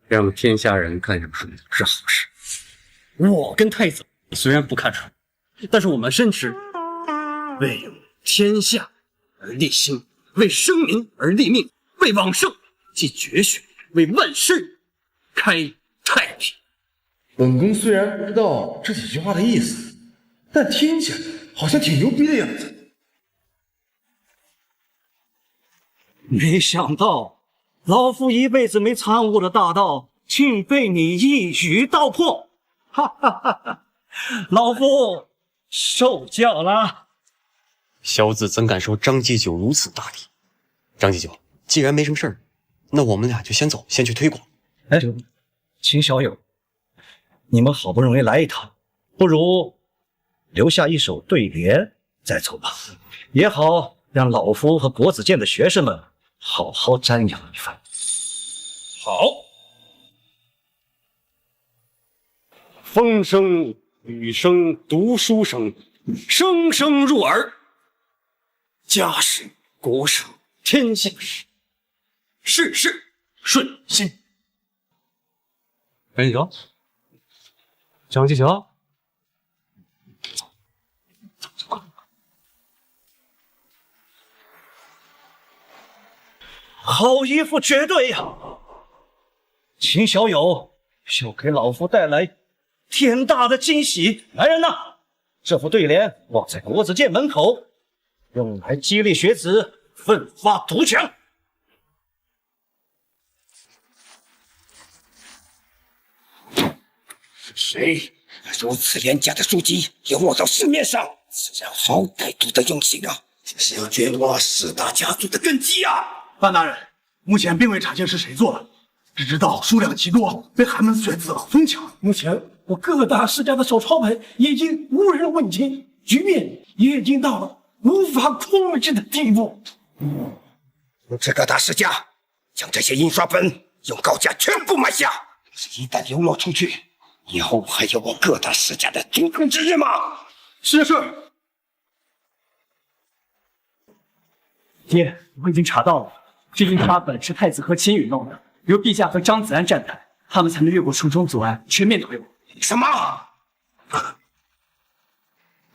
让天下人看上书是好事。我跟太子虽然不看书，但是我们深知为天下而立心，为生民而立命，为往圣继绝学，为万世开太平。本宫虽然不知道这几句话的意思，但听起来好像挺牛逼的样子。没想到老夫一辈子没参悟的大道，竟被你一语道破！哈哈哈哈！老夫受教了。小子怎敢受张继久如此大礼？张继久，既然没什么事儿，那我们俩就先走，先去推广。哎，秦小友，你们好不容易来一趟，不如留下一首对联再走吧，也好让老夫和国子监的学生们好好瞻仰一番。好。风声、雨声、读书声，声声入耳。家事、国事、天下事，事事顺心。张继久，张继久，好一副绝对呀！秦小友要给老夫带来天大的惊喜！来人呐，这副对联挂在国子监门口，用来激励学子奋发图强。是谁如此廉价的书籍也落到市面上？此人好歹毒的用心啊！这是要掘我4大家族的根基啊！范大人，目前并未查清是谁做的，只知道数量极多，被寒门学子疯抢。目前我各大世家的小抄本已经无人问津，局面也已经到了无法控制的地步。这各大世家将这些印刷本用高价全部买下，一旦流落出去，以后还有我各大世家的足供之日吗？是。爹，我已经查到了，这印刷本是太子和秦羽弄的，由陛下和张子安站台，他们才能越过重重阻碍，全面推我。什么？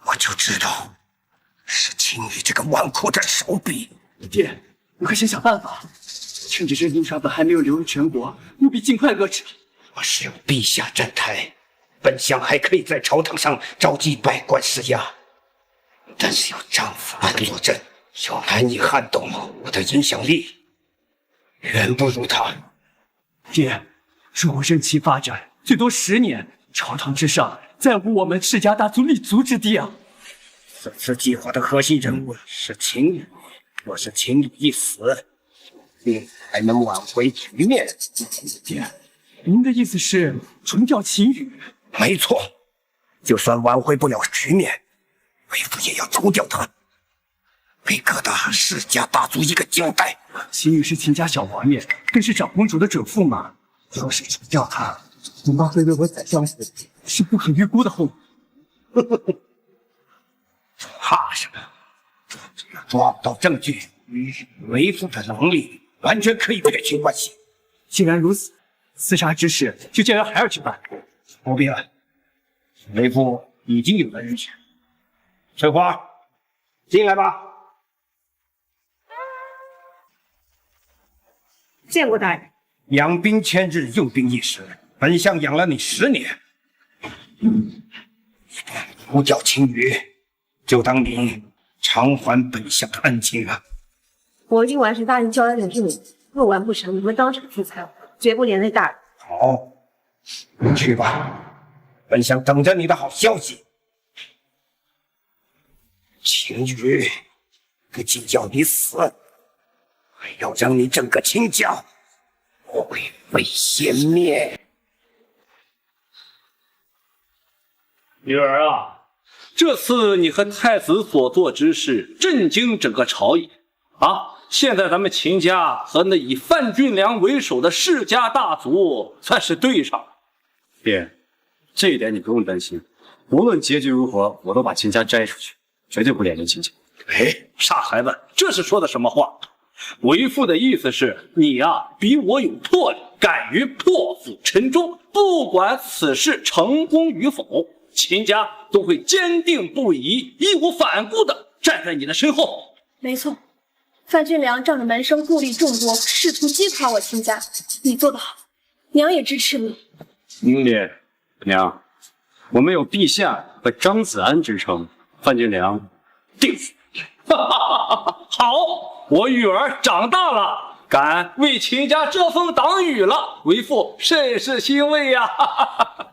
我就知道是秦羽这个纨绔的手笔。爹，你快想想办法，趁着这印刷本还没有流入全国，务必尽快遏制。我是有陛下站台，本相还可以在朝堂上召集百官施压，但是有张子安坐镇，又难以撼动我的影响力，远不如他。爹，如果任其发展，最多10年，朝堂之上再无我们世家大族立足之地啊！此次计划的核心人物是秦羽，若是秦羽一死，定还能挽回局面。爹，您的意思是除掉秦羽？没错，就算挽回不了局面，为父也要除掉他，给各大世家大族一个交代。秦羽是秦家小王爷，更是长公主的准驸马，要是除掉他，恐怕会为我宰相府是不可预估的后果。怕什么？只要抓不到证据，为父的能力完全可以撇清关系。既然如此，刺杀之事就交由孩儿去办。不必了，为父已经有了人选。翠花，进来吧。见过大人。养兵千日，用兵一时。本相养了你10年，不叫秦羽，就当你偿还本相的恩情了。我已经完成大人交代的任务，若完不成，你们当场制裁我，绝不连累大人。好，去吧，本相等着你的好消息。秦羽，不仅要你死，还要让你整个秦家灰飞烟灭。女儿啊，这次你和太子所做之事，震惊整个朝野啊！现在咱们秦家和那以范俊良为首的世家大族算是对上了。爹，这一点你不用担心，无论结局如何，我都把秦家摘出去，绝对不连累秦家。哎，傻孩子，这是说的什么话？为父的意思是你啊，比我有魄力，敢于破釜沉舟，不管此事成功与否，秦家都会坚定不移、义无反顾地站在你的身后。没错，范俊良仗着门生故吏众多，试图击垮我秦家，你做得好，娘也支持你。爹，娘，我们有陛下和张子安支撑，范俊良定死。好，我女儿长大了，敢为秦家遮风挡雨了，为父甚是欣慰呀！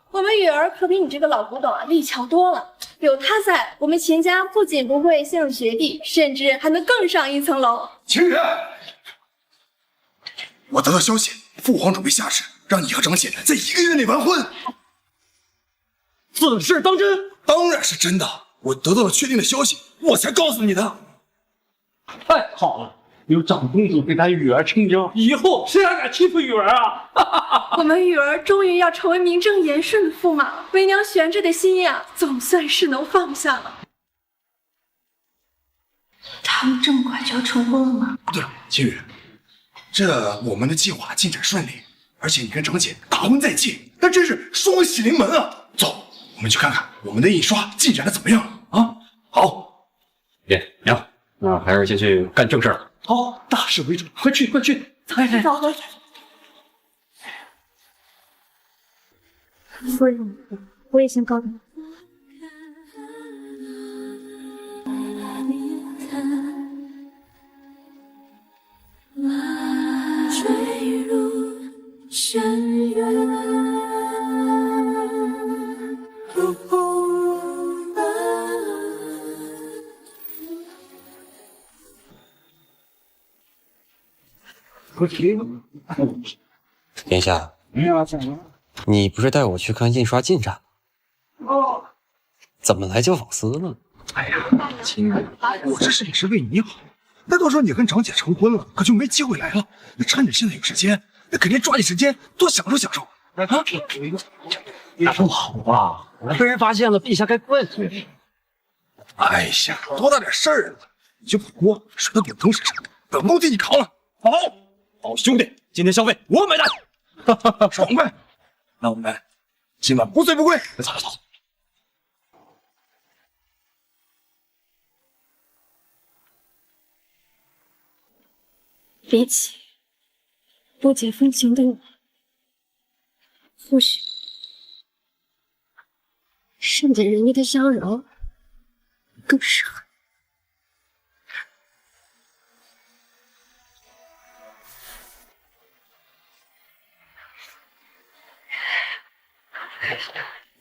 我们雨儿可比你这个老古董力强多了，有他在，我们秦家不仅不会陷入绝地，甚至还能更上一层楼。秦羽，我得到消息，父皇准备下旨，让你和长姐在1个月内完婚。此事当真？当然是真的，我得到了确定的消息，我才告诉你的。太好了，有长公主给咱雨儿撑腰，以后谁还敢欺负雨儿啊？我们雨儿终于要成为名正言顺的驸马，为娘悬着的心呀，总算是能放下了。他们这么快就要成婚了吗？对了，秦羽，这我们的计划进展顺利，而且你跟长姐大婚在即，那真是双喜临门啊！走，我们去看看我们的印刷进展的怎么样啊？好，爹娘，那还是先去干正事儿。好，大事为重，快去快去！来，走。夫人，我也先告辞。坠入深渊。殿下，你不是带我去看印刷进展吗？怎么来就访思呢？哎呀，秦羽，我这是也是为你好。那到时候你跟长姐成婚了，可就没机会来了。那趁着现在有时间，那肯定抓紧时间多享受享受。啊，那不好吧？我被人发现了，陛下该怪罪。哎呀，多大点事儿啊！你就把锅甩到滚腾身上，本宫替你扛了。好兄弟，今天消费我买单，爽快！那我们今晚不醉不归。走。比起不解风情的我，或许善解人意的萧柔更适合。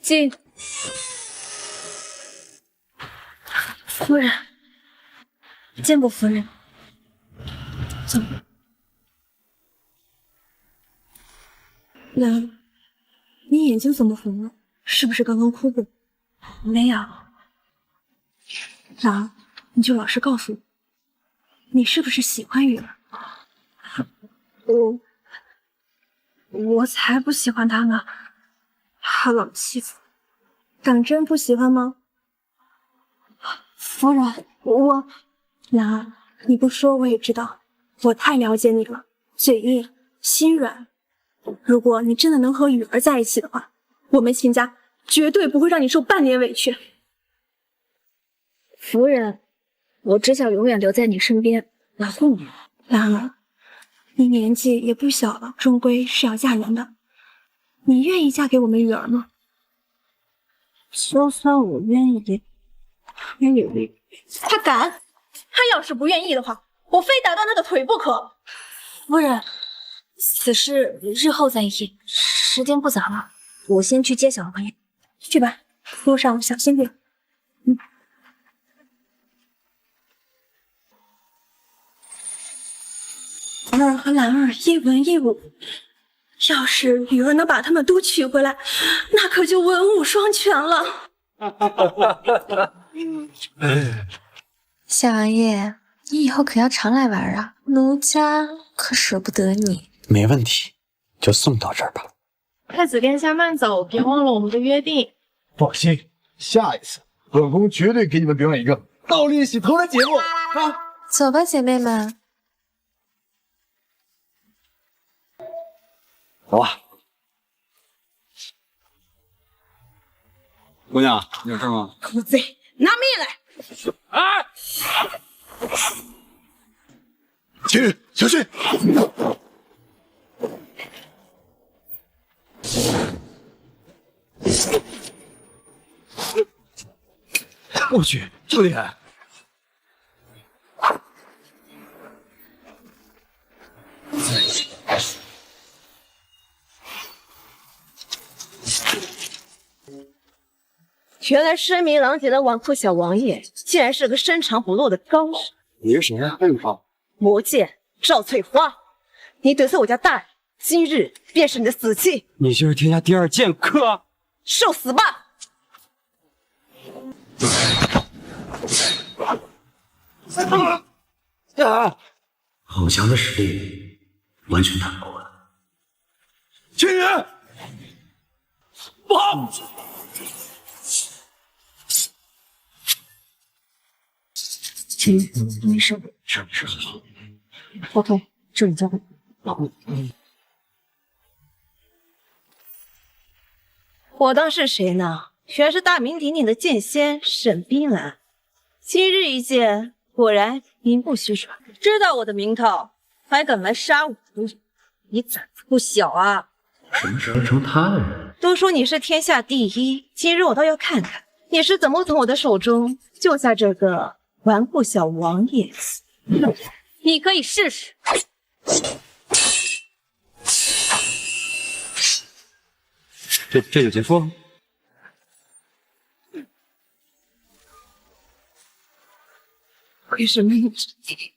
进。夫人，见过夫人。走。兰，你眼睛怎么红了？是不是刚刚哭过？没有。兰，你就老实告诉我，你是不是喜欢雨儿？我才不喜欢他呢，他老欺负。敢真不喜欢吗？夫人，兰，你不说我也知道，我太了解你了，嘴硬心软。如果你真的能和雨儿在一起的话，我们秦家绝对不会让你受半点委屈。夫人，我只想永远留在你身边，保护你。兰儿，你年纪也不小了，终归是要嫁人的。你愿意嫁给我们雨儿吗？就算我愿意，也有力。他敢！他要是不愿意的话，我非打断他的腿不可。夫人，此事日后再议，时间不早了，我先去接小王爷。去吧，路上小心点。儿和兰儿一文一武，要是雨儿能把他们都娶回来，那可就文武双全了。小王爷，你以后可要常来玩啊，奴家可舍不得你。没问题，就送到这儿吧。太子殿下慢走，别忘了我们的约定。放心，下一次本宫绝对给你们表演一个倒立洗头的节目啊！走吧，姐妹们。走吧。姑娘，你有事吗？狗贼，拿命来！哎！秦羽，小心！我去，这么厉害！原来声名狼藉的纨绔小王爷，竟然是个深藏不露的高手。你是谁呀？为什么？魔剑赵翠花，你得罪我家大人，今日便是你的死期。你就是天下第2剑客，受死吧！好强的实力，完全打不过。青云，不好！青云，没事。是。后退，这里交给你。我当是谁呢？原来是大名鼎鼎的剑仙沈冰兰。今日一见，果然名不虚传。知道我的名头，还敢来杀我的人，你胆子不小啊！什么时候成他的人？都说你是天下第一，今日我倒要看看你是怎么从我的手中救下这个纨绔小王爷。你可以试试。这就结束了？为什么你是第一？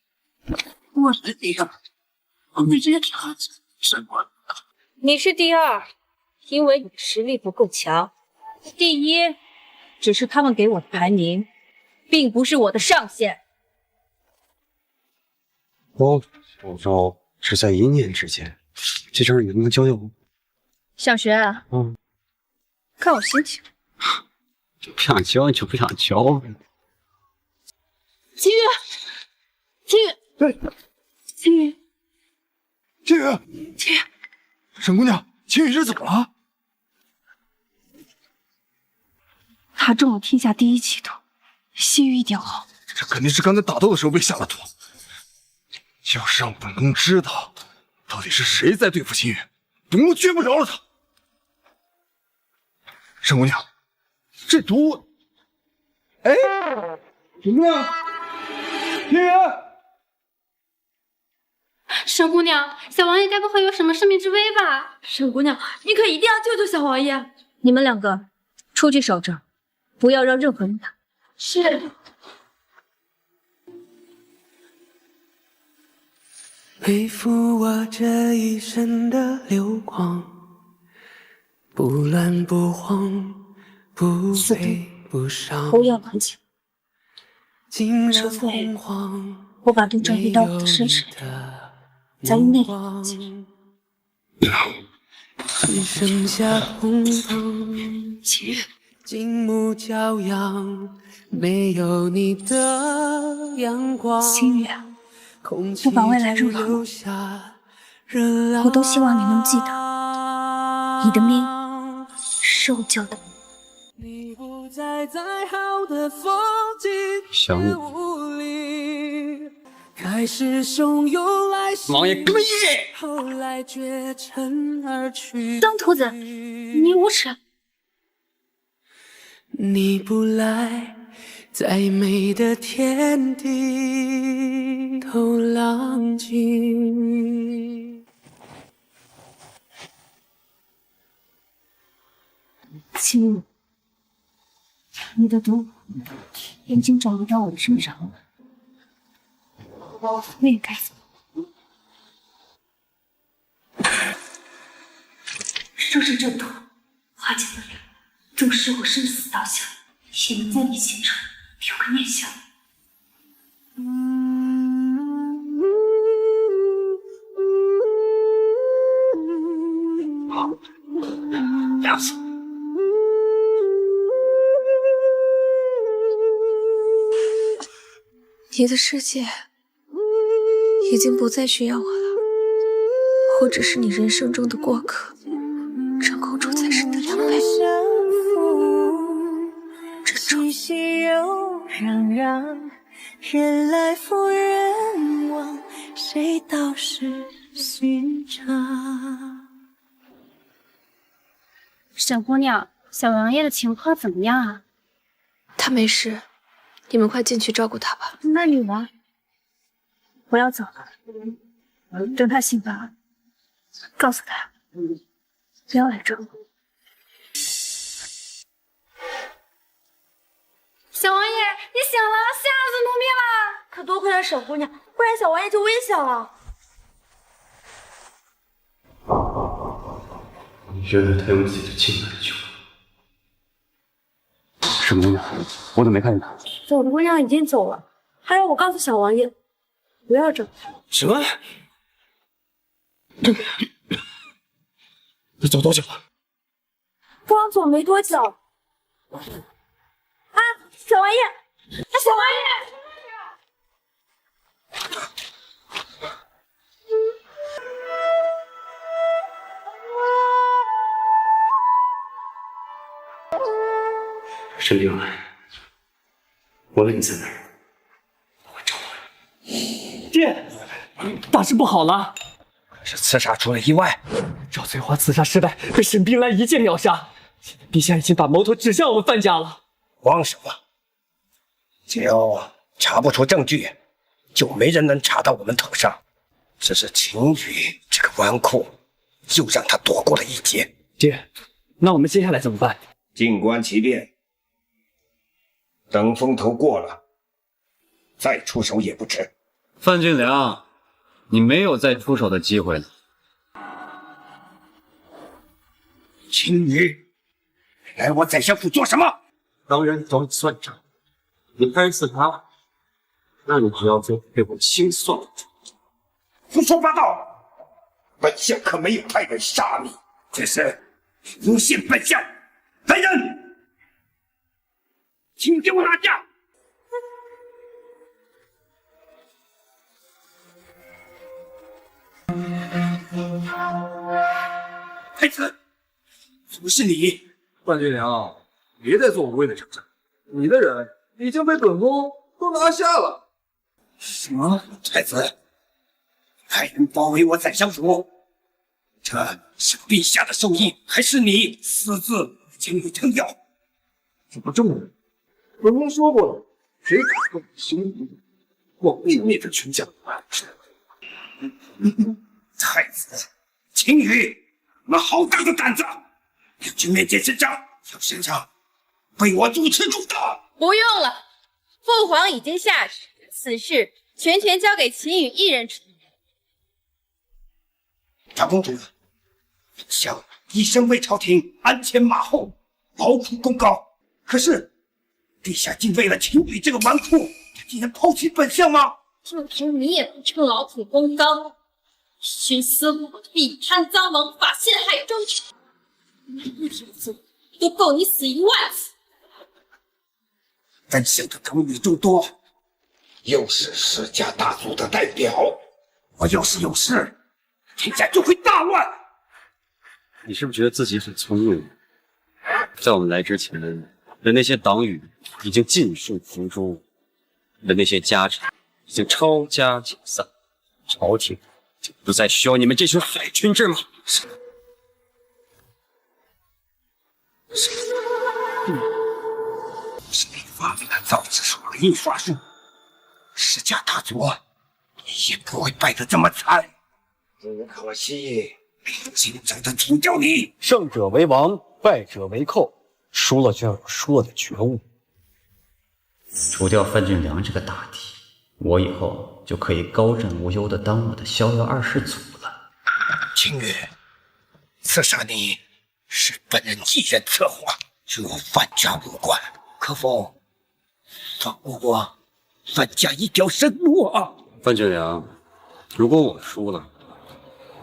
我是第二，我们这差距什么？你是第2，因为你实力不够强。第1，只是他们给我的排名，并不是我的上限。我手招只在1念之间，这招你能不能教教我？想学啊？看我心情。不想教你就不想教。青云，青云，沈姑娘，青羽这怎么了？他中了天下第1奇毒，西域一点红。这肯定是刚才打斗的时候被下了毒。要是让本宫知道到底是谁在对付青羽，本宫绝不饶了他。沈姑娘，这毒……哎，沈姑娘，青羽。沈姑娘，小王爷该不会有什么生命之危吧？沈姑娘，你可一定要救救小王爷！你们2个出去守着，不要让任何人打。是。背负我这一身的流光，不乱不慌，不悲不伤。不要乱讲，除非我把毒转移到我的身上，再用那个只剩下空房，静穆骄阳，没有你的阳光。心雨，不管未来如何，我都希望你能记得，你的命是我救的。想你。开始汹涌来袭，王爷根本后来绝尘而去。曾徒子，你无耻！你不来，再美的天地都浪迹。青羽，你的毒已经转移到我的身上了。我也该死。若是这毒化解不了，纵使我生死道下，也能在你心中留个念想。梁子，你的世界已经不再需要我了，我只是你人生中的过客，陈公主才是你的良配。人来复人往，谁道是寻常？沈姑娘，小王爷的情况怎么样啊？他没事，你们快进去照顾他吧。那你呢？我要走了，等他醒了，告诉他不要来找我。小王爷，你醒了，吓死奴婢了！可多亏了沈姑娘，不然小王爷就危险了。原来他用自己的亲儿救我。沈姑娘，我怎么没看见她？走的姑娘已经走了，还让我告诉小王爷，不要找她。什么？他走多久了？刚走没多久。啊，小王爷，小王爷！沈冰兰，我问你在哪儿？爹，大事不好了！是刺杀出了意外。赵翠花刺杀失败，被沈冰兰一剑秒杀。现在陛下已经把矛头指向我们范家了。慌什么？只要查不出证据，就没人能查到我们头上。只是秦羽这个纨绔，又让他躲过了一劫。爹，那我们接下来怎么办？静观其变，等风头过了，再出手也不迟。范俊良，你没有再出手的机会了。秦羽，来我宰相府做什么？当然找你算账。你拍死他，那你只要做给我清算了。胡说八道！本相可没有派人杀你，只是诬陷本相。来人，请给我拿下！太子，怎么是你？范俊良，别再做无谓的挑战，你的人已经被本宫都拿下了。什么？太子，派人包围我宰相府，这是陛下的授意，还是你私自进入吞药？怎么这么人？本宫说过了，谁敢动我兄弟，我必灭他全家。太子，秦羽，你们好大的胆子！要去面见圣上，要圣上为我主持公道。不用了，父皇已经下旨，此事全权交给秦羽一人处理。长公主，陛下一生为朝廷鞍前马后，劳苦功高，可是陛下竟为了秦羽这个纨绔，竟然抛弃本相吗？就凭你也不称劳苦功高，徇私舞弊、贪赃枉法、陷害忠臣，一条罪都够你死10000次。本相的功语众多，又是世家大族的代表，我要是有事，天下就会大乱。你是不是觉得自己很聪明？在我们来之前，的那些党羽已经尽数伏诛，的那些家产已经抄家解散，朝廷就不再需要你们这群害群之马。是你发明了造纸术和印刷术，世家大族也不会败得这么惨。只可惜没有真正的除掉你。胜者为王，败者为寇，输了就要有输了的觉悟。除掉范俊良这个大敌，我以后就可以高枕无忧地当我的逍遥2世祖了。秦羽，刺杀你是本人一人策划，与我范家无关，可否放过我范家一条生路啊？范俊良，如果我输了，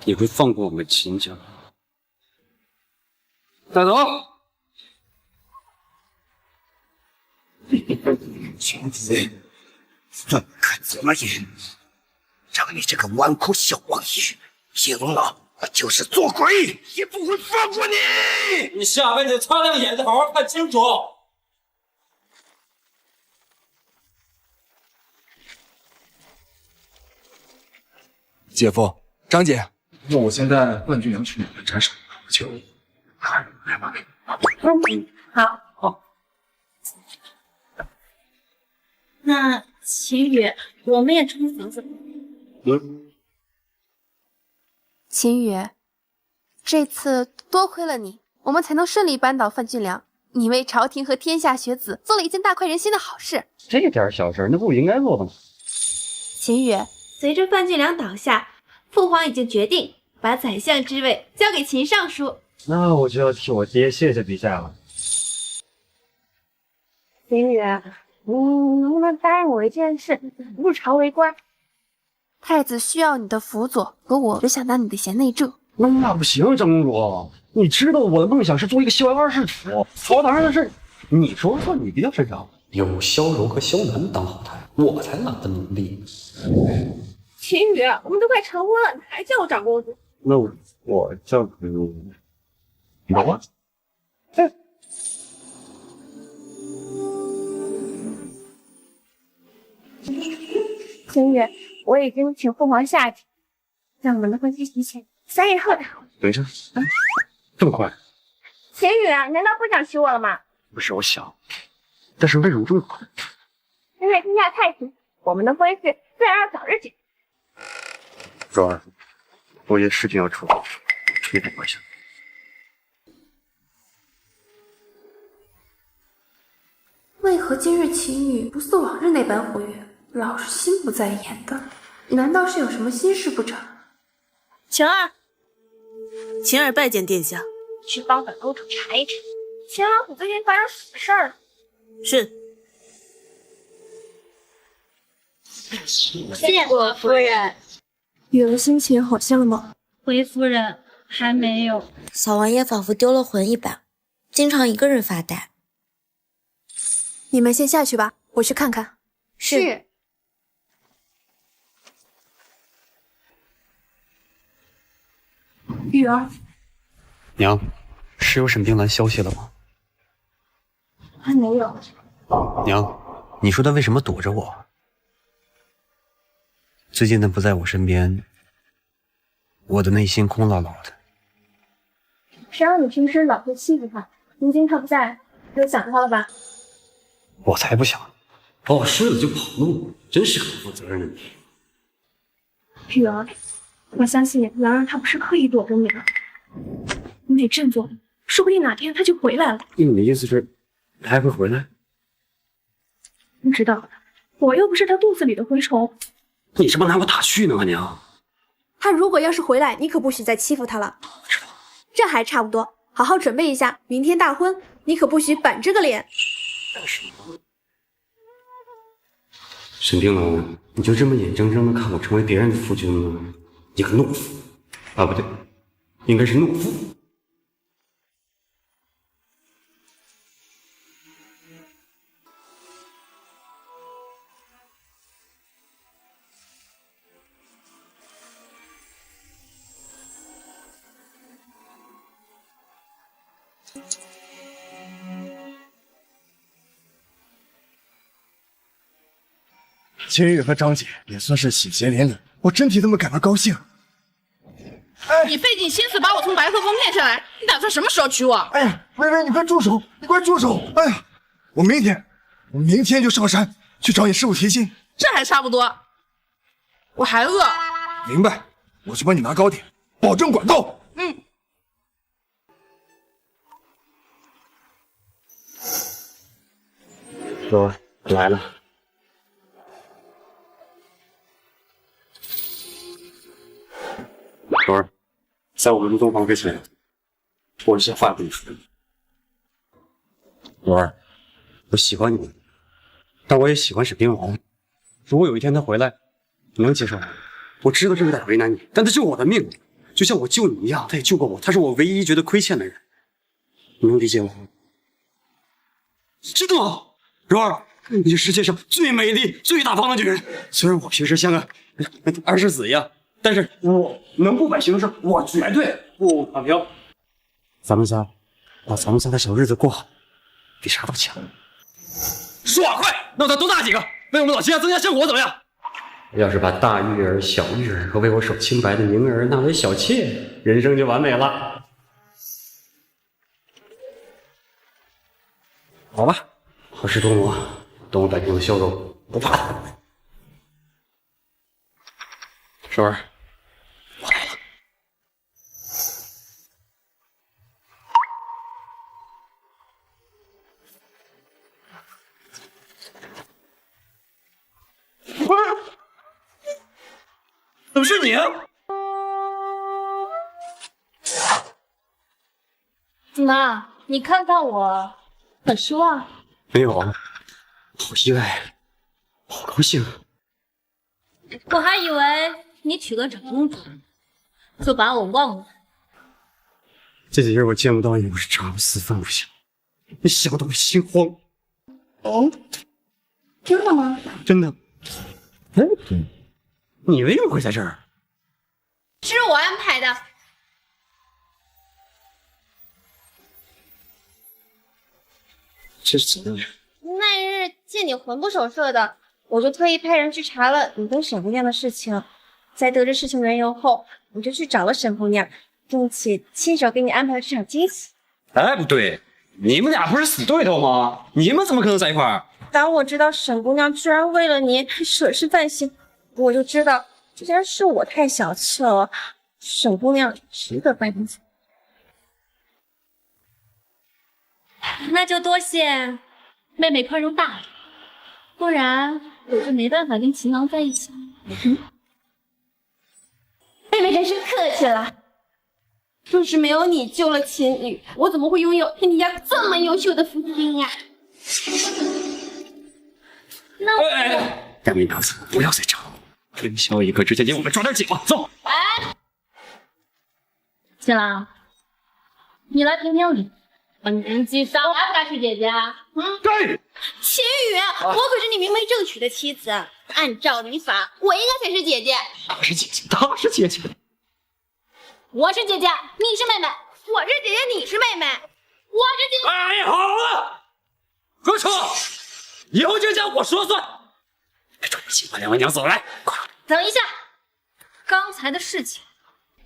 你会放过我们秦家？带走。秦子，分看怎么赢！让你这个纨绔小王爷赢了，我就是做鬼也不会放过你！你下辈子擦亮眼睛，好好看清楚。姐夫，张姐，那我先带范俊良去你们斩首，就看来吧。好。那秦羽，我们也出去走走。秦羽，这次多亏了你，我们才能顺利扳倒范俊良。你为朝廷和天下学子做了一件大快人心的好事。这点小事，那不应该做的吗？秦羽，随着范俊良倒下，父皇已经决定把宰相之位交给秦尚书。那我就要替我爹谢谢陛下了。秦羽，你能不能答应我一件事，入朝为官？太子需要你的辅佐，可我只想当你的贤内助。那不行，张公主，你知道我的梦想是做一个逍遥二世祖，朝堂上的事你说说你比较擅长。有萧柔和萧楠当后台，我才懒得努力。秦羽，我们都快成婚了，你还叫我长公主？那我叫有啊。秦羽，我已经请父皇下旨，让我们的婚期提前3日后再婚。等一下，这么快？秦羽，难道不想娶我了吗？不是我想，但是为什么这么快？因为天下太平，我们的婚事自然要早日举行。柔儿，我有事情要处理，你等我一下。为何今日秦羽不似往日那般活跃，老是心不在焉的？难道是有什么心事不成？晴儿，晴儿拜见殿下。去帮本公主查一查，秦王府最近发生什么事儿了？是。谢过夫人。雨儿心情好些了吗？回夫人，还没有。小王爷仿佛丢了魂一般，经常一个人发呆。你们先下去吧，我去看看。是。雨儿，娘，是有沈冰兰消息了吗？还没有。娘，你说他为什么躲着我？最近他不在我身边，我的内心空落落的。谁让你平时老会欺负他，如今他不在，就想着他了吧？我才不想！把我睡了就跑路，真是个不负责任的女人。雨儿，我相信兰儿她不是刻意躲着你的，你得振作，说不定哪天她就回来了。你的意思是，他还会回来？不知道的，我又不是她肚子里的蛔虫。你是不拿我打趣呢，娘？他如果要是回来，你可不许再欺负他了。这还差不多，好好准备一下，明天大婚，你可不许板着个脸。沈冰兰，你就这么眼睁睁的看我成为别人的夫君吗？你个懦夫！啊，不对，应该是懦妇。秦羽和张姐也算是喜结连理，我真替他们感到高兴。你费尽心思把我从白鹤峰骗下来，你打算什么时候娶我？哎呀，微微，你快住手！你快住手！哎呀，我明天就上山去找你师傅提亲。这还差不多，我还饿。明白，我去帮你拿糕点，保证管够。嗯。说来了。柔儿，在我们入洞房之前，我有些话要跟你说。柔儿，我喜欢你，但我也喜欢沈冰兰。如果有一天他回来，你能接受吗？我知道这有点为难你，但他救我的命，就像我救你一样，他也救过我，他是我唯一觉得亏欠的人。你能理解我吗？真的吗？柔儿，你是世界上最美丽、最大方的女人。虽然我平时像个二世子一样，但是我能不摆形式，我绝对不躺平。咱们仨把咱们仨的小日子过好，比啥都强。说话快，那我再多纳几个，为我们老秦家增加香火，怎么样？要是把大玉儿、小玉儿和为我守清白的宁儿纳为小妾，人生就完美了。好吧，好事多磨，等我摆平了笑容，不怕他。柔儿，我来了。怎么是你啊？怎么？你看到我很失望？没有，好意外，好高兴。我还以为你娶了长公主，就把我忘了。这几日我见不到你，我是茶不思饭不想，一想到我心慌。哦，真的吗？真的。你为什么会在这儿？是我安排的。这是怎么？那日见你魂不守舍的，我就特意派人去查了你跟沈姑娘的事情。在得知事情缘由后，我就去找了沈姑娘，并且亲手给你安排了这场惊喜。哎，不对，你们俩不是死对头吗？你们怎么可能在一块儿？当我知道沈姑娘居然为了你舍是犯行，我就知道这件事我太小气了，沈姑娘值得颁奖。那就多谢妹妹宽容大量，不然我就没办法跟秦郎在一起。妹妹真是客气了。若是没有你救了秦羽，我怎么会拥有天底下这么优秀的夫君呀？那两位娘子，不要再吵，春宵一刻之间，我们抓点紧吧，走。哎，秦郎，你来评评理，我年纪大，我该不该是姐姐啊？对。秦羽，我可是你明媒正娶的妻子，按照礼法，我应该才是姐姐。她是姐姐，她是姐姐。我是姐姐，你是妹妹。我是姐姐，你是妹妹。我是姐姐。哎，好了，住手！以后就叫我说算。请把两位娘子来，快！等一下，刚才的事情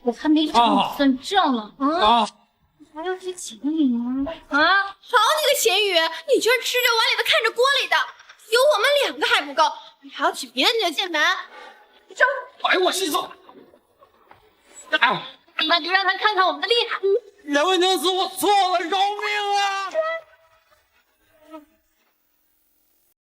我还没找你算账呢。还要提秦羽呢？好你个秦羽，你居然吃着碗里的看着锅里的，有我们两个还不够，你还要娶别人家键盘？走！哎，我心酸。那就让他看看我们的厉害。两位娘子，我错了，饶命啊！